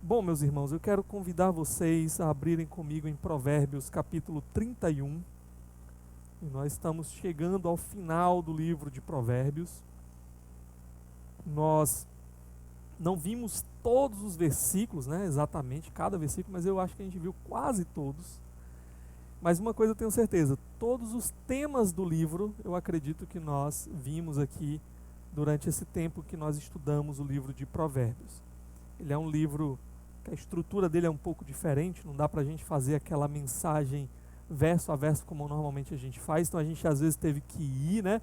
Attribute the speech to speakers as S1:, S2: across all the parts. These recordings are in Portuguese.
S1: Bom, meus irmãos, eu quero convidar vocês a abrirem comigo em Provérbios capítulo 31. E nós estamos chegando ao final do livro de Provérbios. Nós não vimos todos os versículos, né, exatamente cada versículo, mas eu acho que a gente viu quase todos. Mas uma coisa eu tenho certeza, todos os temas do livro, eu acredito que nós vimos aqui durante esse tempo que nós estudamos o livro de Provérbios. Ele é um livro que a estrutura dele é um pouco diferente, não dá para a gente fazer aquela mensagem verso a verso como normalmente a gente faz, então a gente às vezes teve que ir, né?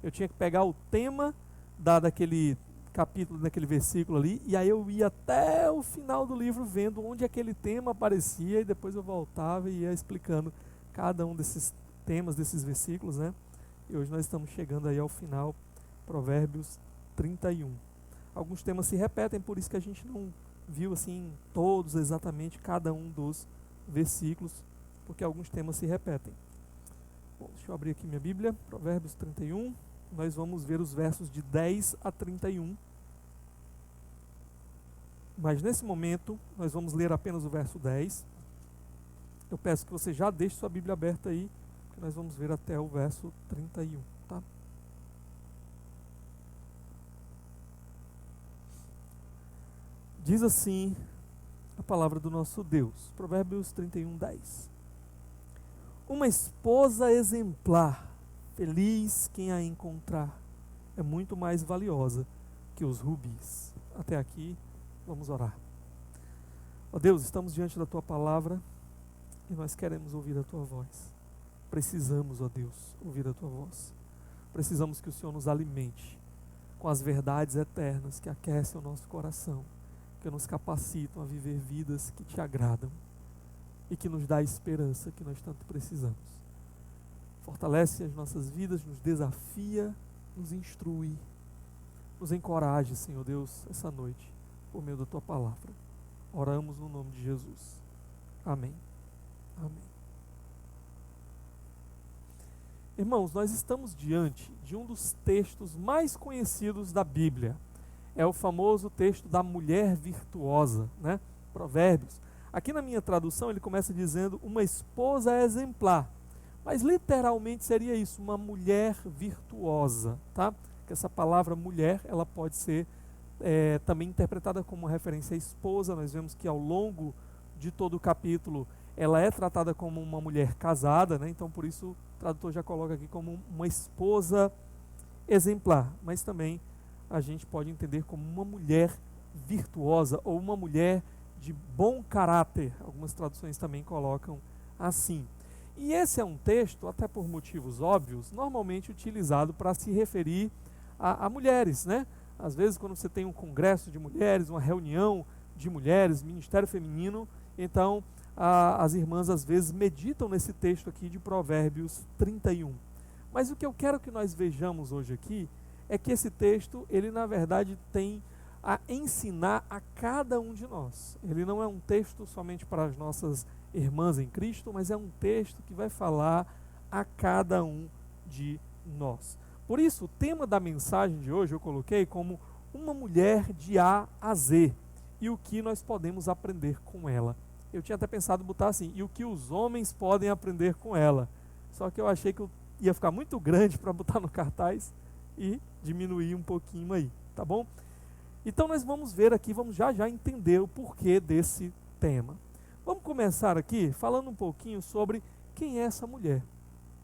S1: Eu tinha que pegar o tema daquele capítulo, daquele versículo ali, e aí eu ia até o final do livro vendo onde aquele tema aparecia, e depois eu voltava e ia explicando cada um desses temas, desses versículos, né? E hoje nós estamos chegando aí ao final, Provérbios 31. Alguns temas se repetem, por isso que a gente não viu assim todos exatamente cada um dos versículos, porque alguns temas se repetem. Bom, deixa eu abrir aqui minha Bíblia, Provérbios 31, nós vamos ver os versos de 10 a 31. Mas nesse momento, nós vamos ler apenas o verso 10. Eu peço que você já deixe sua Bíblia aberta aí, porque nós vamos ver até o verso 31, tá? Diz assim a palavra do nosso Deus, Provérbios 31, 10. Uma esposa exemplar, feliz quem a encontrar, é muito mais valiosa que os rubis. Até aqui, vamos orar. Ó Deus, estamos diante da Tua palavra e nós queremos ouvir a Tua voz. Precisamos, ó Deus, ouvir a Tua voz. Precisamos que o Senhor nos alimente com as verdades eternas que aquecem o nosso coração, que nos capacitam a viver vidas que Te agradam e que nos dá a esperança que nós tanto precisamos. Fortalece as nossas vidas, nos desafia, nos instrui, nos encoraje, Senhor Deus, essa noite, por meio da Tua palavra. Oramos no nome de Jesus. Amém. Amém. Irmãos, nós estamos diante de um dos textos mais conhecidos da Bíblia. É o famoso texto da mulher virtuosa, né? Provérbios. Aqui na minha tradução ele começa dizendo uma esposa exemplar. Mas literalmente seria isso, uma mulher virtuosa, tá? Que essa palavra mulher, ela pode ser também interpretada como referência à esposa. Nós vemos que ao longo de todo o capítulo ela é tratada como uma mulher casada, né? Então por isso o tradutor já coloca aqui como uma esposa exemplar. Mas também a gente pode entender como uma mulher virtuosa ou uma mulher de bom caráter. Algumas traduções também colocam assim. E esse é um texto, até por motivos óbvios, normalmente utilizado para se referir a mulheres, né? Às vezes quando você tem um congresso de mulheres, uma reunião de mulheres, ministério feminino, então as irmãs às vezes meditam nesse texto aqui de Provérbios 31. Mas o que eu quero que nós vejamos hoje aqui é que esse texto, ele na verdade tem a ensinar a cada um de nós. Ele não é um texto somente para as nossas irmãs em Cristo, mas é um texto que vai falar a cada um de nós. Por isso, o tema da mensagem de hoje eu coloquei como uma mulher de A a Z e o que nós podemos aprender com ela. Eu tinha até pensado em botar assim, e o que os homens podem aprender com ela. Só que eu achei que ia ficar muito grande para botar no cartaz e diminuir um pouquinho aí, tá bom? Então nós vamos ver aqui, vamos já entender o porquê desse tema. Vamos começar aqui falando um pouquinho sobre quem é essa mulher.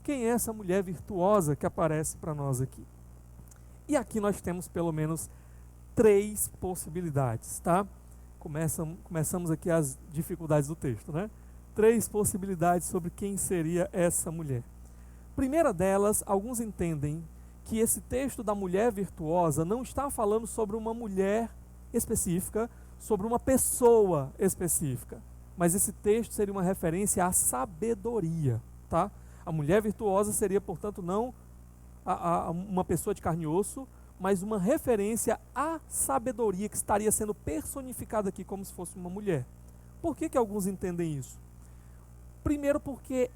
S1: Quem é essa mulher virtuosa que aparece para nós aqui? E aqui nós temos pelo menos 3 possibilidades, tá? Começamos aqui as dificuldades do texto, né? 3 possibilidades sobre quem seria essa mulher. Primeira delas, alguns entendem que esse texto da mulher virtuosa não está falando sobre uma mulher específica, sobre uma pessoa específica, mas esse texto seria uma referência à sabedoria, tá? A mulher virtuosa seria, portanto, não uma pessoa de carne e osso, mas uma referência à sabedoria que estaria sendo personificada aqui como se fosse uma mulher. Por que alguns entendem isso? Primeiro porque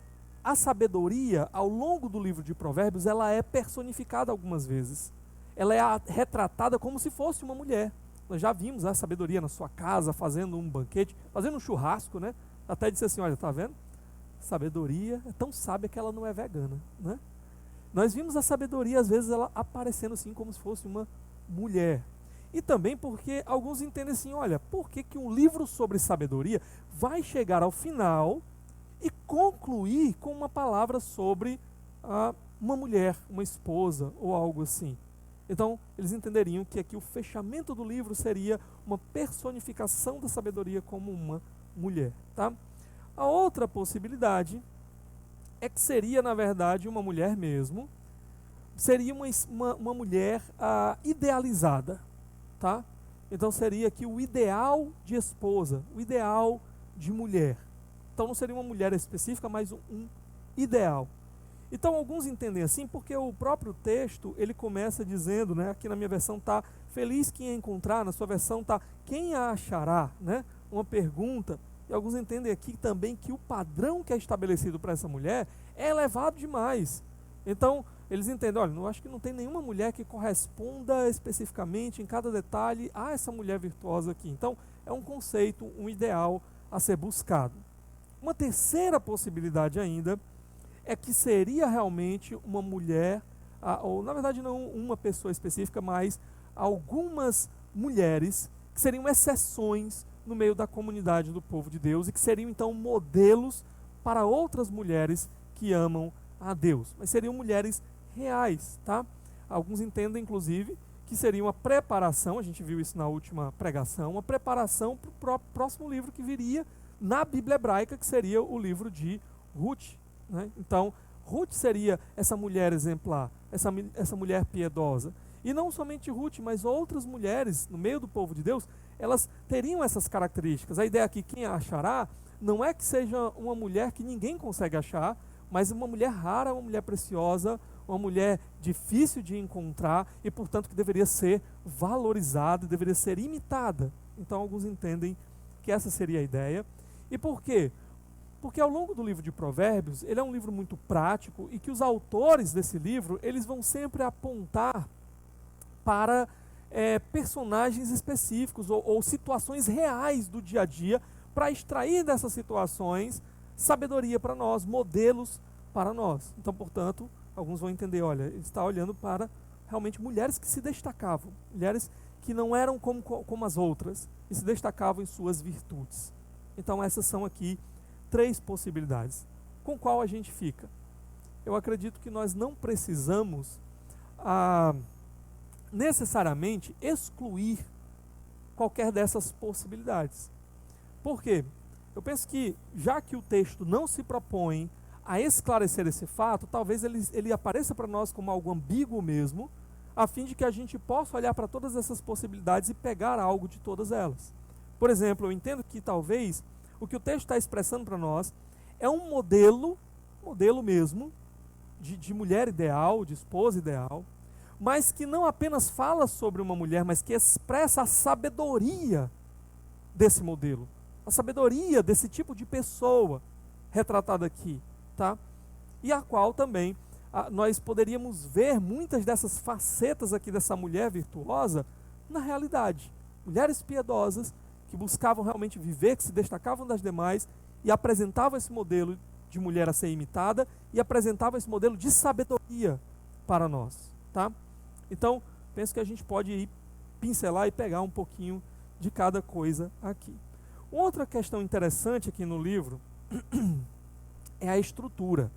S1: a sabedoria, ao longo do livro de Provérbios, ela é personificada algumas vezes. Ela é retratada como se fosse uma mulher. Nós já vimos a sabedoria na sua casa, fazendo um banquete, fazendo um churrasco, né? Até disse assim, olha, tá vendo? Sabedoria é tão sábia que ela não é vegana, né? Nós vimos a sabedoria, às vezes, ela aparecendo assim como se fosse uma mulher. E também porque alguns entendem assim, olha, por que que um livro sobre sabedoria vai chegar ao final e concluir com uma palavra sobre uma mulher, uma esposa ou algo assim? Então, eles entenderiam que aqui o fechamento do livro seria uma personificação da sabedoria como uma mulher, tá? A outra possibilidade é que seria, na verdade, uma mulher mesmo, seria uma mulher idealizada, tá? Então seria aqui o ideal de esposa, o ideal de mulher. Então não seria uma mulher específica, mas um ideal. Então alguns entendem assim porque o próprio texto, ele começa dizendo, né, aqui na minha versão está, feliz quem a encontrar, na sua versão está, quem a achará, né? Uma pergunta. E alguns entendem aqui também que o padrão que é estabelecido para essa mulher é elevado demais. Então, eles entendem, olha, eu acho que não tem nenhuma mulher que corresponda especificamente em cada detalhe a essa mulher virtuosa aqui. Então, é um conceito, um ideal a ser buscado. Uma terceira possibilidade ainda é que seria realmente uma mulher, ou na verdade não uma pessoa específica, mas algumas mulheres que seriam exceções no meio da comunidade do povo de Deus e que seriam então modelos para outras mulheres que amam a Deus, mas seriam mulheres reais, tá? Alguns entendem inclusive que seria uma preparação, a gente viu isso na última pregação, uma preparação para o próximo livro que viria na Bíblia hebraica, que seria o livro de Ruth, né? Então, Ruth seria essa mulher exemplar, essa mulher piedosa. E não somente Ruth, mas outras mulheres no meio do povo de Deus, elas teriam essas características. A ideia aqui, quem a achará, não é que seja uma mulher que ninguém consegue achar, mas uma mulher rara, uma mulher preciosa, uma mulher difícil de encontrar e, portanto, que deveria ser valorizada, deveria ser imitada. Então, alguns entendem que essa seria a ideia. E por quê? Porque ao longo do livro de Provérbios, ele é um livro muito prático e que os autores desse livro, eles vão sempre apontar para personagens específicos ou situações reais do dia a dia para extrair dessas situações sabedoria para nós, modelos para nós. Então, portanto, alguns vão entender, olha, ele está olhando para realmente mulheres que se destacavam, mulheres que não eram como as outras e se destacavam em suas virtudes. Então, essas são aqui 3 possibilidades. Com qual a gente fica? Eu acredito que nós não precisamos necessariamente excluir qualquer dessas possibilidades. Por quê? Eu penso que, já que o texto não se propõe a esclarecer esse fato, talvez ele apareça para nós como algo ambíguo mesmo, a fim de que a gente possa olhar para todas essas possibilidades e pegar algo de todas elas. Por exemplo, eu entendo que talvez o que o texto está expressando para nós é um modelo mesmo, de mulher ideal, de esposa ideal, mas que não apenas fala sobre uma mulher, mas que expressa a sabedoria desse modelo, a sabedoria desse tipo de pessoa retratada aqui, tá? E a qual também nós poderíamos ver muitas dessas facetas aqui dessa mulher virtuosa na realidade. Mulheres piedosas que buscavam realmente viver, que se destacavam das demais e apresentavam esse modelo de mulher a ser imitada e apresentavam esse modelo de sabedoria para nós, tá? Então, penso que a gente pode ir pincelar e pegar um pouquinho de cada coisa aqui. Outra questão interessante aqui no livro é a estrutura,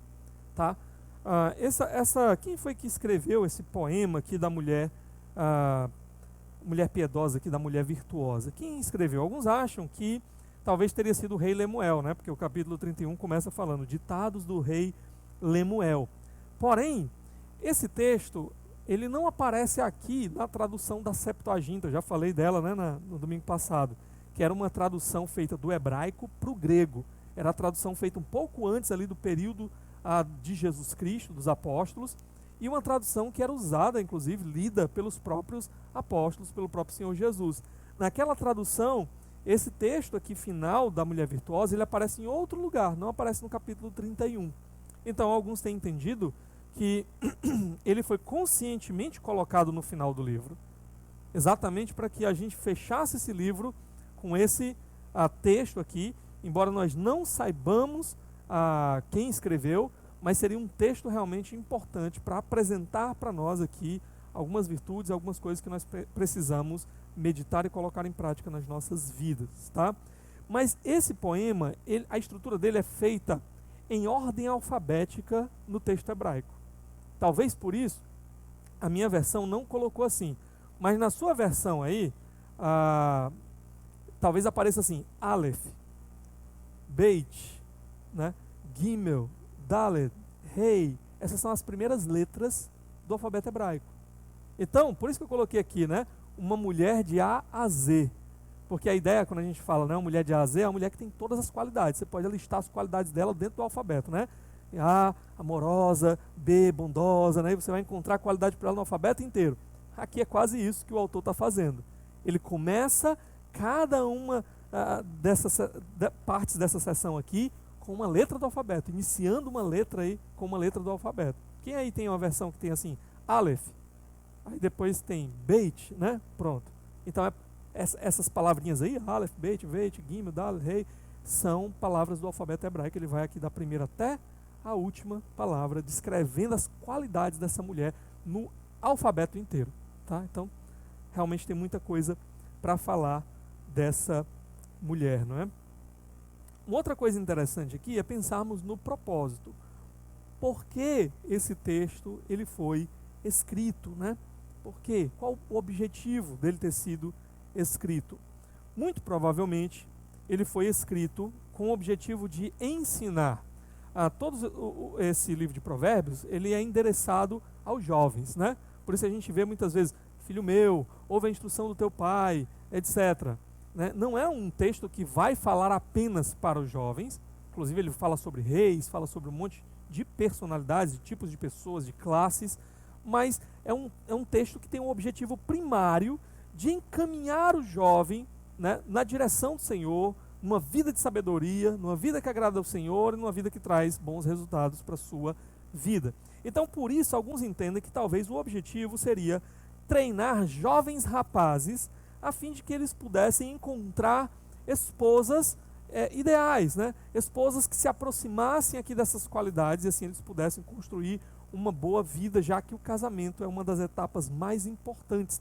S1: tá? Quem foi que escreveu esse poema aqui da mulher, mulher piedosa aqui, da mulher virtuosa? Quem escreveu? Alguns acham que talvez teria sido o rei Lemuel, né? Porque o capítulo 31 começa falando ditados do rei Lemuel. Porém, esse texto, ele não aparece aqui na tradução da Septuaginta, eu já falei dela, né, no domingo passado, que era uma tradução feita do hebraico para o grego. Era a tradução feita um pouco antes ali do período de Jesus Cristo, dos apóstolos, e uma tradução que era usada, inclusive, lida pelos próprios apóstolos, pelo próprio Senhor Jesus. Naquela tradução, esse texto aqui final da mulher virtuosa, ele aparece em outro lugar, não aparece no capítulo 31. Então, alguns têm entendido que ele foi conscientemente colocado no final do livro, exatamente para que a gente fechasse esse livro com esse texto aqui, embora nós não saibamos quem escreveu, mas seria um texto realmente importante para apresentar para nós aqui algumas virtudes, algumas coisas que nós precisamos meditar e colocar em prática nas nossas vidas, tá? Mas esse poema, a estrutura dele é feita em ordem alfabética no texto hebraico. Talvez por isso a minha versão não colocou assim, mas na sua versão aí, talvez apareça assim: Aleph, Beit, né? Gimel, Dalet, Rei. Essas são as primeiras letras do alfabeto hebraico. Então, por isso que eu coloquei aqui, né? Uma mulher de A a Z. Porque a ideia, quando a gente fala, né, uma mulher de A a Z, é uma mulher que tem todas as qualidades. Você pode listar as qualidades dela dentro do alfabeto, né? A, amorosa, B, bondosa, né? E você vai encontrar qualidade para ela no alfabeto inteiro. Aqui é quase isso que o autor está fazendo. Ele começa cada uma dessas partes dessa seção aqui com uma letra do alfabeto, iniciando uma letra aí com uma letra do alfabeto. Quem aí tem uma versão que tem assim, Aleph, aí depois tem Beit, né? Pronto. Então essas palavrinhas aí, Aleph, Beit, Gimel, Dalet, Rei, são palavras do alfabeto hebraico. Ele vai aqui da primeira até a última palavra, descrevendo as qualidades dessa mulher no alfabeto inteiro, tá? Então, realmente tem muita coisa para falar dessa mulher, não é? Uma outra coisa interessante aqui é pensarmos no propósito. Por que esse texto ele foi escrito, né? Por quê? Qual o objetivo dele ter sido escrito? Muito provavelmente ele foi escrito com o objetivo de ensinar. Esse livro de Provérbios, ele é endereçado aos jovens, né? Por isso a gente vê muitas vezes, filho meu, ouve a instrução do teu pai, etc. Né? Não é um texto que vai falar apenas para os jovens. Inclusive ele fala sobre reis, fala sobre um monte de personalidades, de tipos de pessoas, de classes, mas é um texto que tem um objetivo primário de encaminhar o jovem, né, na direção do Senhor, numa vida de sabedoria, numa vida que agrada ao Senhor e numa vida que traz bons resultados para a sua vida. Então, por isso, alguns entendem que talvez o objetivo seria treinar jovens rapazes a fim de que eles pudessem encontrar esposas ideais, né? Esposas que se aproximassem aqui dessas qualidades e assim eles pudessem construir uma boa vida, já que o casamento é uma das etapas mais importantes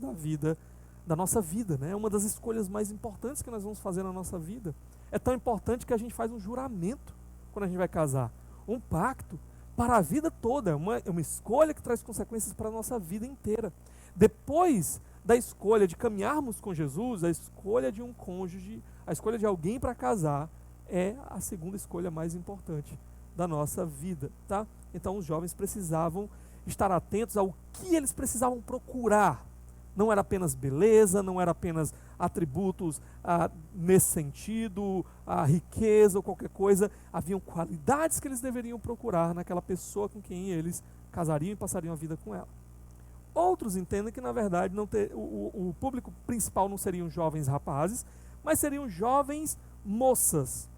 S1: da nossa vida, né? É uma das escolhas mais importantes que nós vamos fazer na nossa vida. É tão importante que a gente faz um juramento quando a gente vai casar, um pacto para a vida toda, é uma escolha que traz consequências para a nossa vida inteira. Depois da escolha de caminharmos com Jesus, a escolha de um cônjuge, a escolha de alguém para casar, é a segunda escolha mais importante da nossa vida, tá? Então os jovens precisavam estar atentos ao que eles precisavam procurar. Não era apenas beleza, não era apenas atributos nesse sentido, a riqueza ou qualquer coisa. Haviam qualidades que eles deveriam procurar naquela pessoa com quem eles casariam e passariam a vida com ela. Outros entendem que, na verdade, o público principal não seriam jovens rapazes, mas seriam jovens moças,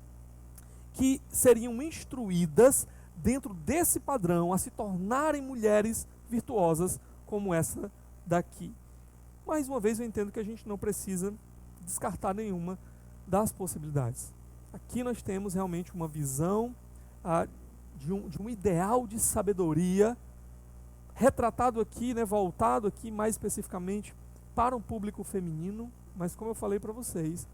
S1: que seriam instruídas dentro desse padrão a se tornarem mulheres virtuosas como essa daqui. Mais uma vez eu entendo que a gente não precisa descartar nenhuma das possibilidades. Aqui nós temos realmente uma visão de um ideal de sabedoria retratado aqui, né, voltado aqui mais especificamente para um público feminino, mas como eu falei para vocês,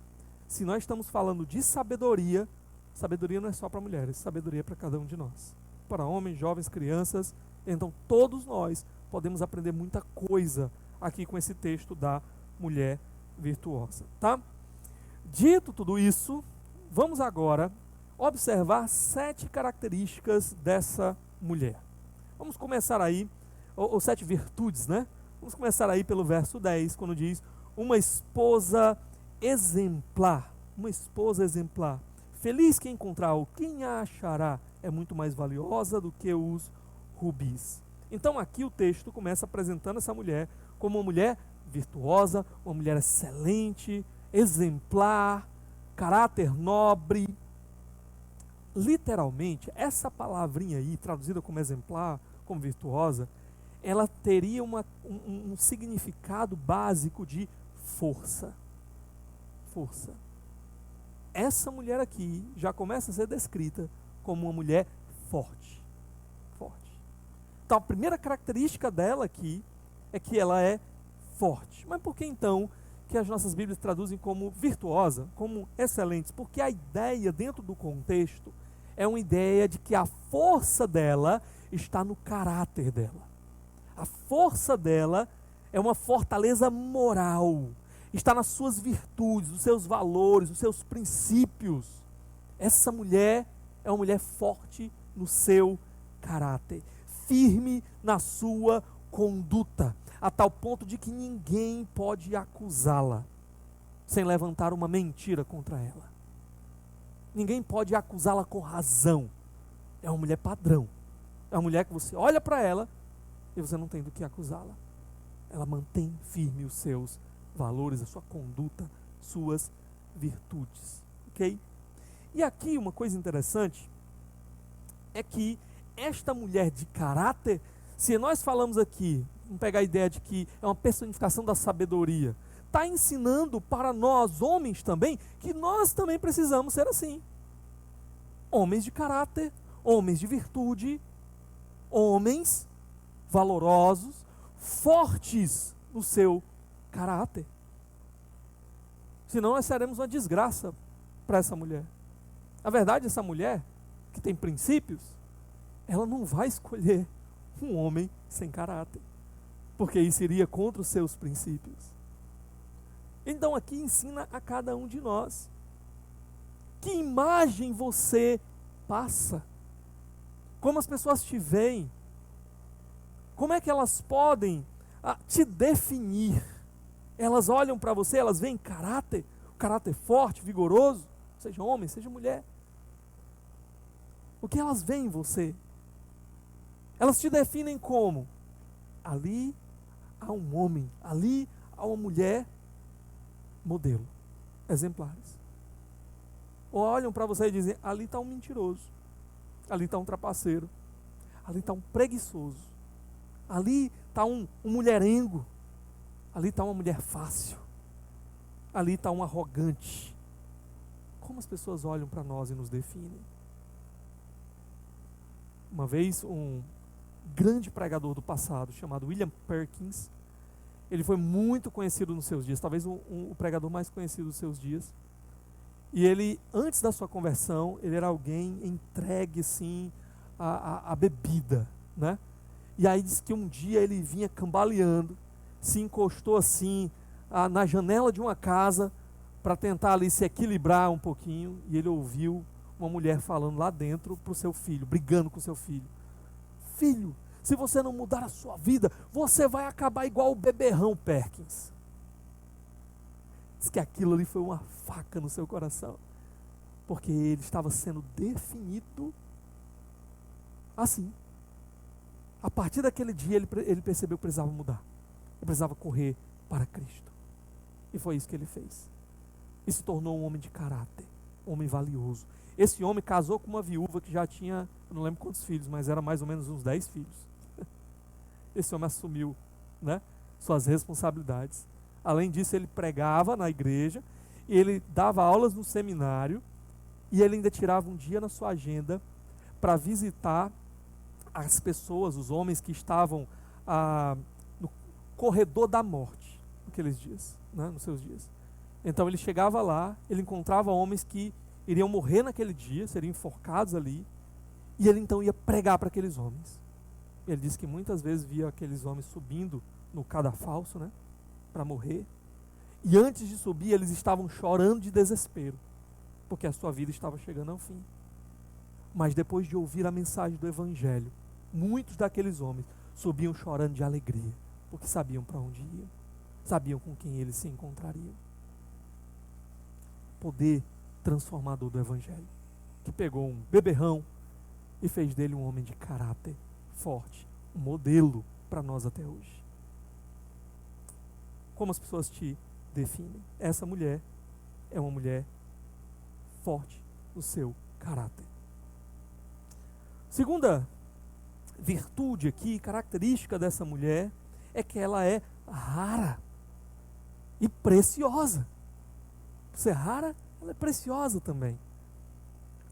S1: se nós estamos falando de sabedoria, sabedoria não é só para mulheres, sabedoria é para cada um de nós. Para homens, jovens, crianças, então todos nós podemos aprender muita coisa aqui com esse texto da mulher virtuosa, tá? Dito tudo isso, vamos agora observar 7 características dessa mulher. Vamos começar aí, ou 7 virtudes, né? Vamos começar aí pelo verso 10, quando diz: uma esposa exemplar. Uma esposa exemplar. Feliz quem encontrar, quem a achará, é muito mais valiosa do que os rubis. Então aqui o texto começa apresentando essa mulher como uma mulher virtuosa, uma mulher excelente, exemplar, caráter nobre. Literalmente, essa palavrinha aí, traduzida como exemplar, como virtuosa, ela teria um significado básico de força. Força. Essa mulher aqui já começa a ser descrita como uma mulher forte. Forte. Então a primeira característica dela aqui é que ela é forte. Mas por que então que as nossas Bíblias traduzem como virtuosa, como excelentes? Porque a ideia dentro do contexto é uma ideia de que a força dela está no caráter dela. A força dela é uma fortaleza moral, está nas suas virtudes, nos seus valores, nos seus princípios. Essa mulher é uma mulher forte no seu caráter, firme na sua conduta, a tal ponto de que ninguém pode acusá-la sem levantar uma mentira contra ela. Ninguém pode acusá-la com razão. É uma mulher padrão. É uma mulher que você olha para ela e você não tem do que acusá-la. Ela mantém firme os seus valores, a sua conduta, suas virtudes. Ok? E aqui uma coisa interessante é que esta mulher de caráter, se nós falamos aqui, vamos pegar a ideia de que é uma personificação da sabedoria, está ensinando para nós, homens também, que nós também precisamos ser assim. Homens de caráter, homens de virtude, homens valorosos, fortes no seu caráter. Senão nós seremos uma desgraça para essa mulher. Na verdade, essa mulher, que tem princípios, ela não vai escolher um homem sem caráter, porque isso iria contra os seus princípios. Então aqui ensina a cada um de nós. Que imagem você passa? Como as pessoas te veem? Como é que elas podem te definir? Elas olham para você, elas veem caráter, caráter forte, vigoroso, seja homem, seja mulher. O que elas veem em você? Elas te definem como? Ali há um homem, ali há uma mulher modelo, exemplares. Ou olham para você e dizem, ali está um mentiroso, ali está um trapaceiro, ali está um preguiçoso, ali está um mulherengo, ali está uma mulher fácil, ali está um arrogante. Como as pessoas olham para nós e nos definem? Uma vez um grande pregador do passado, chamado William Perkins, ele foi muito conhecido nos seus dias, talvez o pregador mais conhecido dos seus dias. E ele, antes da sua conversão, ele era alguém entregue assim à bebida, né? E aí diz que um dia ele vinha cambaleando, se encostou assim na janela de uma casa para tentar ali se equilibrar um pouquinho, e ele ouviu uma mulher falando lá dentro para o seu filho, brigando com o seu filho. Filho, se você não mudar a sua vida, você vai acabar igual o beberrão Perkins. Diz que aquilo ali foi uma faca no seu coração, porque ele estava sendo definido assim. A partir daquele dia ele percebeu que precisava mudar, ele precisava correr para Cristo, e foi isso que ele fez, e se tornou um homem de caráter, um homem valioso. Esse homem casou com uma viúva que já tinha, eu não lembro quantos filhos, mas era mais ou menos uns 10 filhos. Esse homem assumiu, né, suas responsabilidades. Além disso, ele pregava na igreja, ele dava aulas no seminário, e ele ainda tirava um dia na sua agenda para visitar as pessoas, os homens que estavam no corredor da morte, naqueles dias, né, nos seus dias. Então ele chegava lá, ele encontrava homens que iriam morrer naquele dia, seriam enforcados ali, e ele então ia pregar para aqueles homens. Ele disse que muitas vezes via aqueles homens subindo no cadafalso, né, para morrer, e antes de subir eles estavam chorando de desespero, porque a sua vida estava chegando ao fim. Mas depois de ouvir a mensagem do Evangelho, muitos daqueles homens subiam chorando de alegria, porque sabiam para onde iam, sabiam com quem eles se encontrariam. Poder transformador do Evangelho, que pegou um beberrão e fez dele um homem de caráter forte, um modelo para nós até hoje. Como as pessoas te definem? Essa mulher é uma mulher forte no seu caráter. Segunda virtude aqui, característica dessa mulher, é que ela é rara e preciosa. Por ser rara, ela é preciosa também.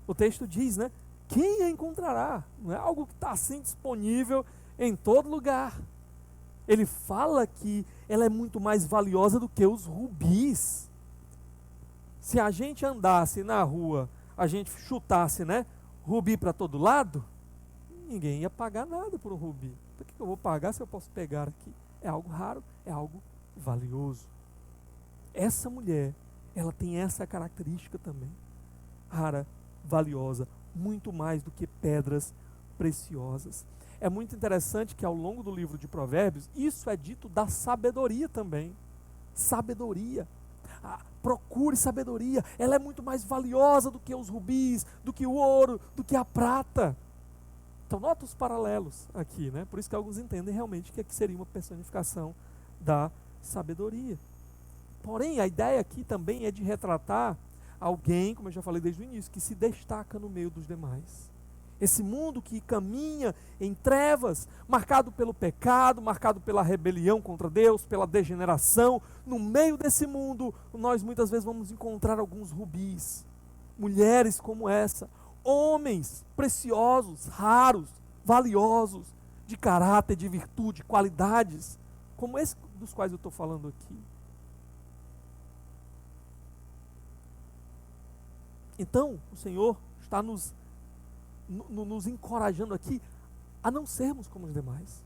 S1: O texto diz, né? Quem a encontrará? Não é algo que está assim disponível em todo lugar. Ele fala que ela é muito mais valiosa do que os rubis. Se a gente andasse na rua, a gente chutasse, né, rubi para todo lado, ninguém ia pagar nada por um rubi. Por que eu vou pagar se eu posso pegar aqui? É algo raro, é algo valioso. Essa mulher, ela tem essa característica também. Rara, valiosa, muito mais do que pedras preciosas. É muito interessante que ao longo do livro de Provérbios, isso é dito da sabedoria também. Sabedoria. Procure sabedoria. Ela é muito mais valiosa do que os rubis, do que o ouro, do que a prata. Então nota os paralelos aqui, né? Por isso que alguns entendem realmente que aqui seria uma personificação da sabedoria. Porém, a ideia aqui também é de retratar alguém, como eu já falei desde o início, que se destaca no meio dos demais. Esse mundo que caminha em trevas, marcado pelo pecado, marcado pela rebelião contra Deus, pela degeneração. No meio desse mundo, nós muitas vezes vamos encontrar alguns rubis, mulheres como essa, homens preciosos, raros, valiosos, de caráter, de virtude, qualidades, como esse dos quais eu estou falando aqui. Então, o Senhor está nos encorajando aqui a não sermos como os demais,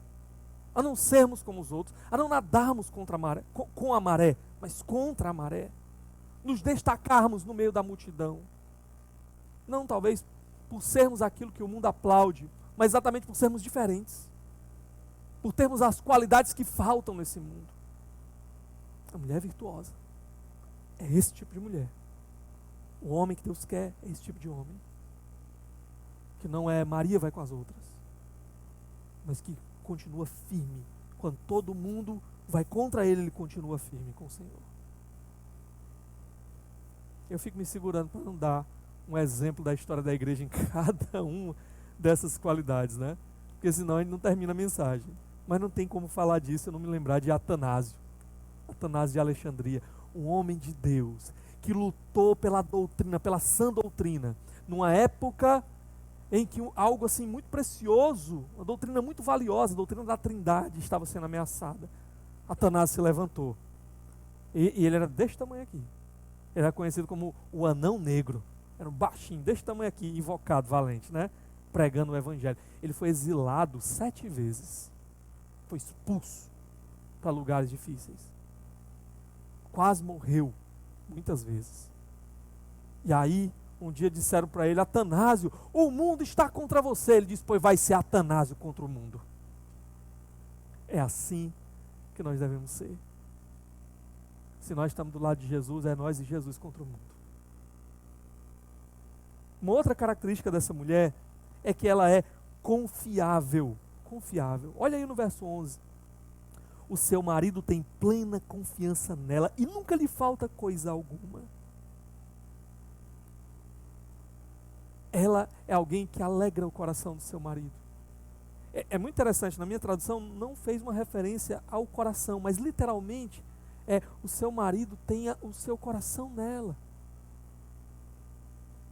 S1: a não sermos como os outros, a não nadarmos contra a maré, com a maré, mas contra a maré, nos destacarmos no meio da multidão, não talvez por sermos aquilo que o mundo aplaude, mas exatamente por sermos diferentes, por termos as qualidades que faltam nesse mundo. A mulher virtuosa é esse tipo de mulher. O homem que Deus quer é esse tipo de homem, que não é Maria vai com as outras, mas que continua firme. Quando todo mundo vai contra ele, ele continua firme com o Senhor. Eu fico me segurando para não dar um exemplo da história da igreja em cada uma dessas qualidades, né? Porque senão a gente não termina a mensagem. Mas não tem como falar disso eu não me lembrar de Atanásio de Alexandria, um homem de Deus, que lutou pela doutrina, pela sã doutrina, numa época em que algo assim muito precioso, uma doutrina muito valiosa, a doutrina da Trindade estava sendo ameaçada. Atanásio se levantou. E ele era deste tamanho aqui. Ele era conhecido como o anão negro. Era um baixinho, deste tamanho aqui, invocado, valente, né? Pregando o evangelho. Ele foi exilado 7 vezes. Foi expulso para lugares difíceis. Quase morreu muitas vezes. E aí, um dia disseram para ele: Atanásio, o mundo está contra você. Ele disse: pois vai ser Atanásio contra o mundo. É assim que nós devemos ser. Se nós estamos do lado de Jesus, é nós e Jesus contra o mundo. Uma outra característica dessa mulher é que ela é confiável. Confiável. Olha aí no verso 11. O seu marido tem plena confiança nela e nunca lhe falta coisa alguma. Ela é alguém que alegra o coração do seu marido. É muito interessante, na minha tradução não fez uma referência ao coração, mas literalmente o seu marido tenha o seu coração nela.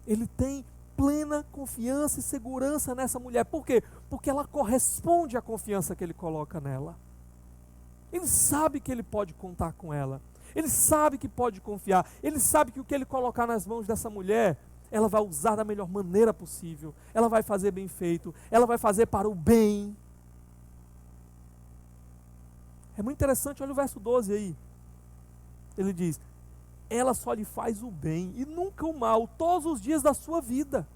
S1: Ele tem plena confiança e segurança nessa mulher. Por quê? Porque ela corresponde à confiança que ele coloca nela. Ele sabe que ele pode contar com ela. Ele sabe que pode confiar. Ele sabe que o que ele colocar nas mãos dessa mulher, ela vai usar da melhor maneira possível. Ela vai fazer bem feito. Ela vai fazer para o bem. É muito interessante, olha o verso 12 aí. Ele diz: ela só lhe faz o bem e nunca o mal, todos os dias da sua vida.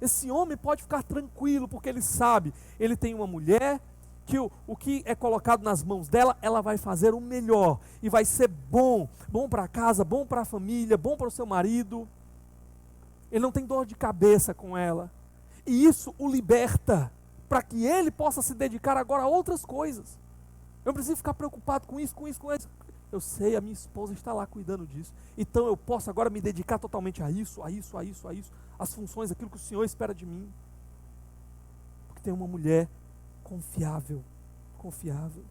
S1: Esse homem pode ficar tranquilo, porque ele sabe, ele tem uma mulher, que o que é colocado nas mãos dela, ela vai fazer o melhor, e vai ser bom para a casa, bom para a família, bom para o seu marido. Ele não tem dor de cabeça com ela, e isso o liberta, para que ele possa se dedicar agora a outras coisas. Eu não preciso ficar preocupado com isso. Eu sei, a minha esposa está lá cuidando disso, então eu posso agora me dedicar totalmente a isso, as funções, aquilo que o Senhor espera de mim. Porque tem uma mulher confiável. Confiável.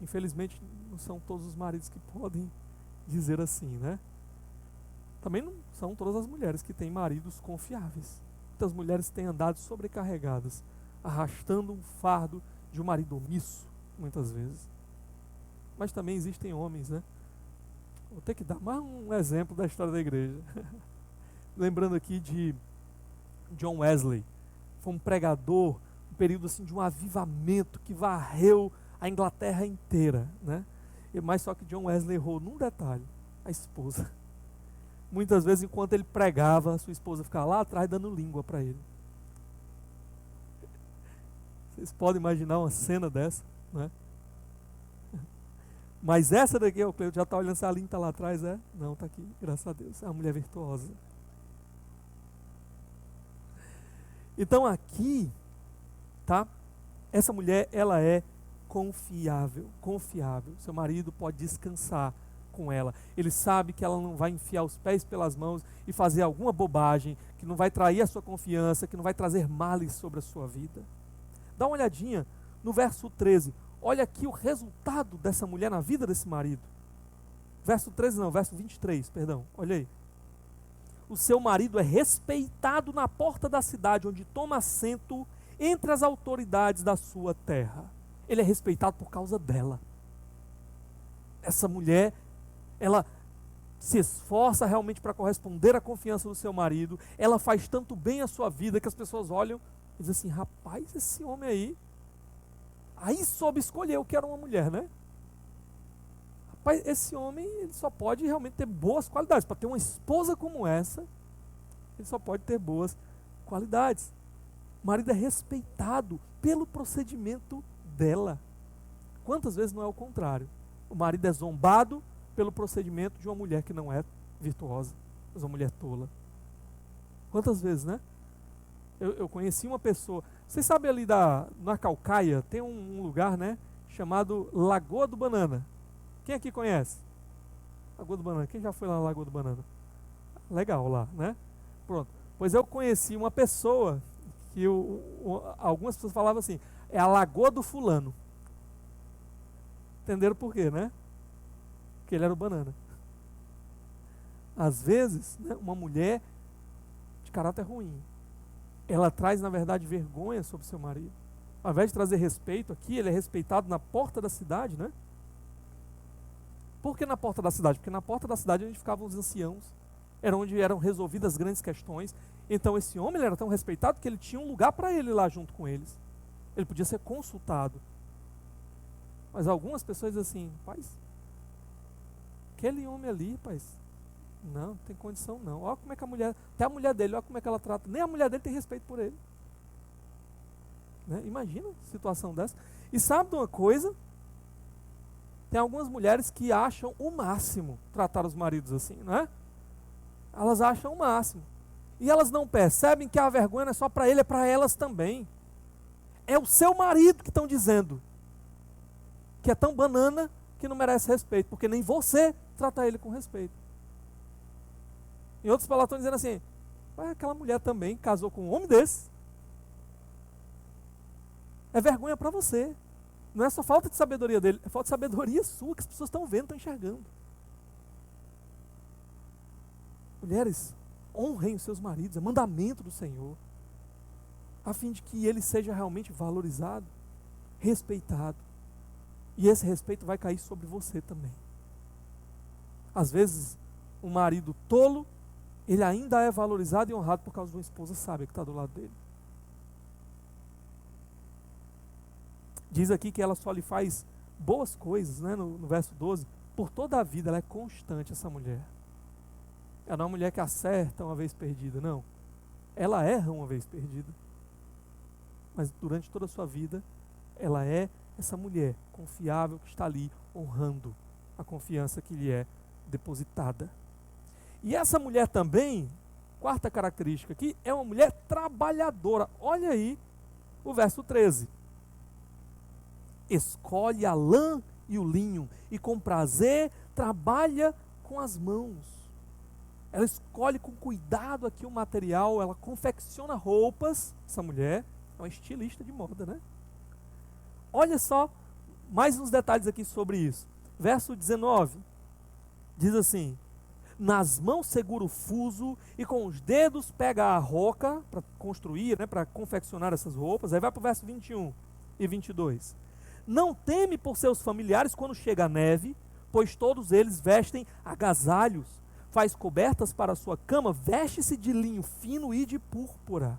S1: Infelizmente, não são todos os maridos que podem dizer assim, né? Também não são todas as mulheres que têm maridos confiáveis. Muitas mulheres têm andado sobrecarregadas, arrastando um fardo de um marido omisso, muitas vezes. Mas também existem homens, né? Vou ter que dar mais um exemplo da história da igreja. Lembrando aqui de John Wesley. Foi um pregador, um período assim de um avivamento que varreu a Inglaterra inteira, né? Mas só que John Wesley errou num detalhe: a esposa. Muitas vezes, enquanto ele pregava, sua esposa ficava lá atrás dando língua para ele. Vocês podem imaginar uma cena dessa, né? Mas essa daqui, o Cleuto já está olhando se a Aline está lá atrás, é? Não, está aqui, graças a Deus. É uma mulher virtuosa. Então aqui, tá? Essa mulher, ela é confiável, confiável. Seu marido pode descansar com ela. Ele sabe que ela não vai enfiar os pés pelas mãos e fazer alguma bobagem, que não vai trair a sua confiança, que não vai trazer males sobre a sua vida. Dá uma olhadinha no verso 13. Olha aqui o resultado dessa mulher na vida desse marido. Verso 13 não, verso 23, perdão. Olha aí. O seu marido é respeitado na porta da cidade, onde toma assento entre as autoridades da sua terra. Ele é respeitado por causa dela. Essa mulher, ela se esforça realmente para corresponder à confiança do seu marido. Ela faz tanto bem à sua vida que as pessoas olham e dizem assim: rapaz, esse homem aí soube escolher o que era uma mulher, né? Rapaz, esse homem, ele só pode realmente ter boas qualidades. Para ter uma esposa como essa, ele só pode ter boas qualidades. O marido é respeitado pelo procedimento dela. Quantas vezes não é o contrário? O marido é zombado pelo procedimento de uma mulher que não é virtuosa, mas uma mulher tola. Quantas vezes, né? Eu conheci uma pessoa, vocês sabem ali na Calcaia, tem um lugar, né, chamado Lagoa do Banana. Quem aqui conhece? Lagoa do Banana, quem já foi lá na Lagoa do Banana? Legal lá, né? Pronto, pois eu conheci uma pessoa que algumas pessoas falavam assim: é a Lagoa do Fulano. Entenderam por quê, né? Porque ele era o banana. Às vezes, né, uma mulher de caráter ruim, ela traz, na verdade, vergonha sobre seu marido. Ao invés de trazer respeito aqui, ele é respeitado na porta da cidade, né? Por que na porta da cidade? Porque na porta da cidade onde ficavam os anciãos, era onde eram resolvidas grandes questões. Então esse homem, ele era tão respeitado que ele tinha um lugar para ele lá junto com eles. Ele podia ser consultado. Mas algumas pessoas dizem assim: rapaz, aquele homem ali, rapaz, não tem condição não. Olha como é que a mulher, até a mulher dele, olha como é que ela trata. Nem a mulher dele tem respeito por ele, né? Imagina uma situação dessa. E sabe de uma coisa? Tem algumas mulheres que acham o máximo tratar os maridos assim, não é? Elas acham o máximo. E elas não percebem que a vergonha não é só para ele, é para elas também. É o seu marido que estão dizendo que é tão banana que não merece respeito, porque nem você trata ele com respeito. Em outras palavras, estão dizendo assim: aquela mulher também casou com um homem desse. É vergonha para você. Não é só falta de sabedoria dele, é falta de sabedoria sua, que as pessoas estão vendo, estão enxergando. Mulheres, honrem os seus maridos, é mandamento do Senhor, a fim de que ele seja realmente valorizado, respeitado. E esse respeito vai cair sobre você também. Às vezes, um marido tolo, ele ainda é valorizado e honrado por causa de uma esposa sábia que está do lado dele. Diz aqui que ela só lhe faz boas coisas, né? No verso 12. Por toda a vida ela é constante, essa mulher. Ela não é uma mulher que acerta uma vez perdida, não. Ela erra uma vez perdida. Mas durante toda a sua vida, ela é essa mulher confiável que está ali honrando a confiança que lhe é depositada. E essa mulher também, quarta característica aqui, é uma mulher trabalhadora. Olha aí o verso 13. Escolhe a lã e o linho, e com prazer trabalha com as mãos. Ela escolhe com cuidado aqui o material, ela confecciona roupas, essa mulher, É uma estilista de moda, né? Olha só mais uns detalhes aqui sobre isso. Verso 19 diz assim: nas mãos segura o fuso e com os dedos pega a roca para construir, né, para confeccionar essas roupas. Aí vai para o verso 21 e 22. Não teme por seus familiares quando chega a neve, pois todos eles vestem agasalhos, faz cobertas para a sua cama, veste-se de linho fino e de púrpura.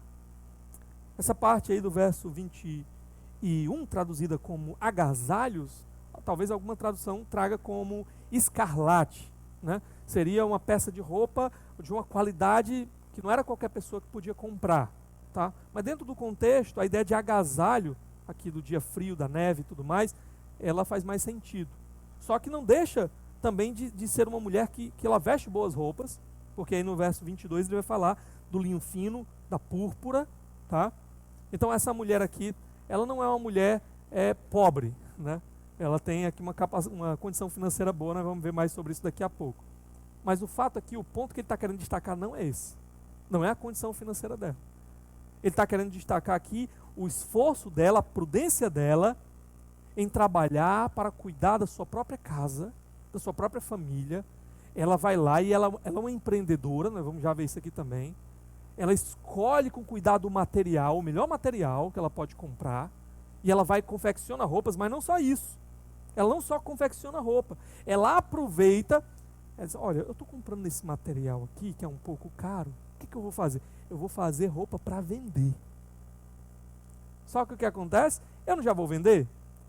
S1: Essa parte aí do verso 21, traduzida como agasalhos, talvez alguma tradução traga como escarlate, né? Seria uma peça de roupa de uma qualidade que não era qualquer pessoa que podia comprar, tá? Mas dentro do contexto, a ideia de agasalho, aqui do dia frio, da neve e tudo mais, ela faz mais sentido. Só que não deixa também de ser uma mulher que ela veste boas roupas, porque aí no verso 22 ele vai falar do linho fino, da púrpura, tá? Então essa mulher aqui, ela não é uma mulher pobre, né? Ela tem aqui uma condição financeira boa, nós vamos ver mais sobre isso daqui a pouco. Mas o fato aqui, o ponto que ele está querendo destacar não é esse. Não é a condição financeira dela. Ele está querendo destacar aqui o esforço dela, a prudência dela em trabalhar para cuidar da sua própria casa, da sua própria família. Ela vai lá e ela é uma empreendedora, nós vamos já ver isso aqui também. Ela escolhe com cuidado o material, o melhor material que ela pode comprar, e ela vai e confecciona roupas, mas não só isso. Ela não só confecciona roupa, ela aproveita, ela diz: olha, eu estou comprando esse material aqui, que é um pouco caro, o que eu vou fazer? Eu vou fazer roupa para vender. Só que o que acontece? Eu não já vou vender?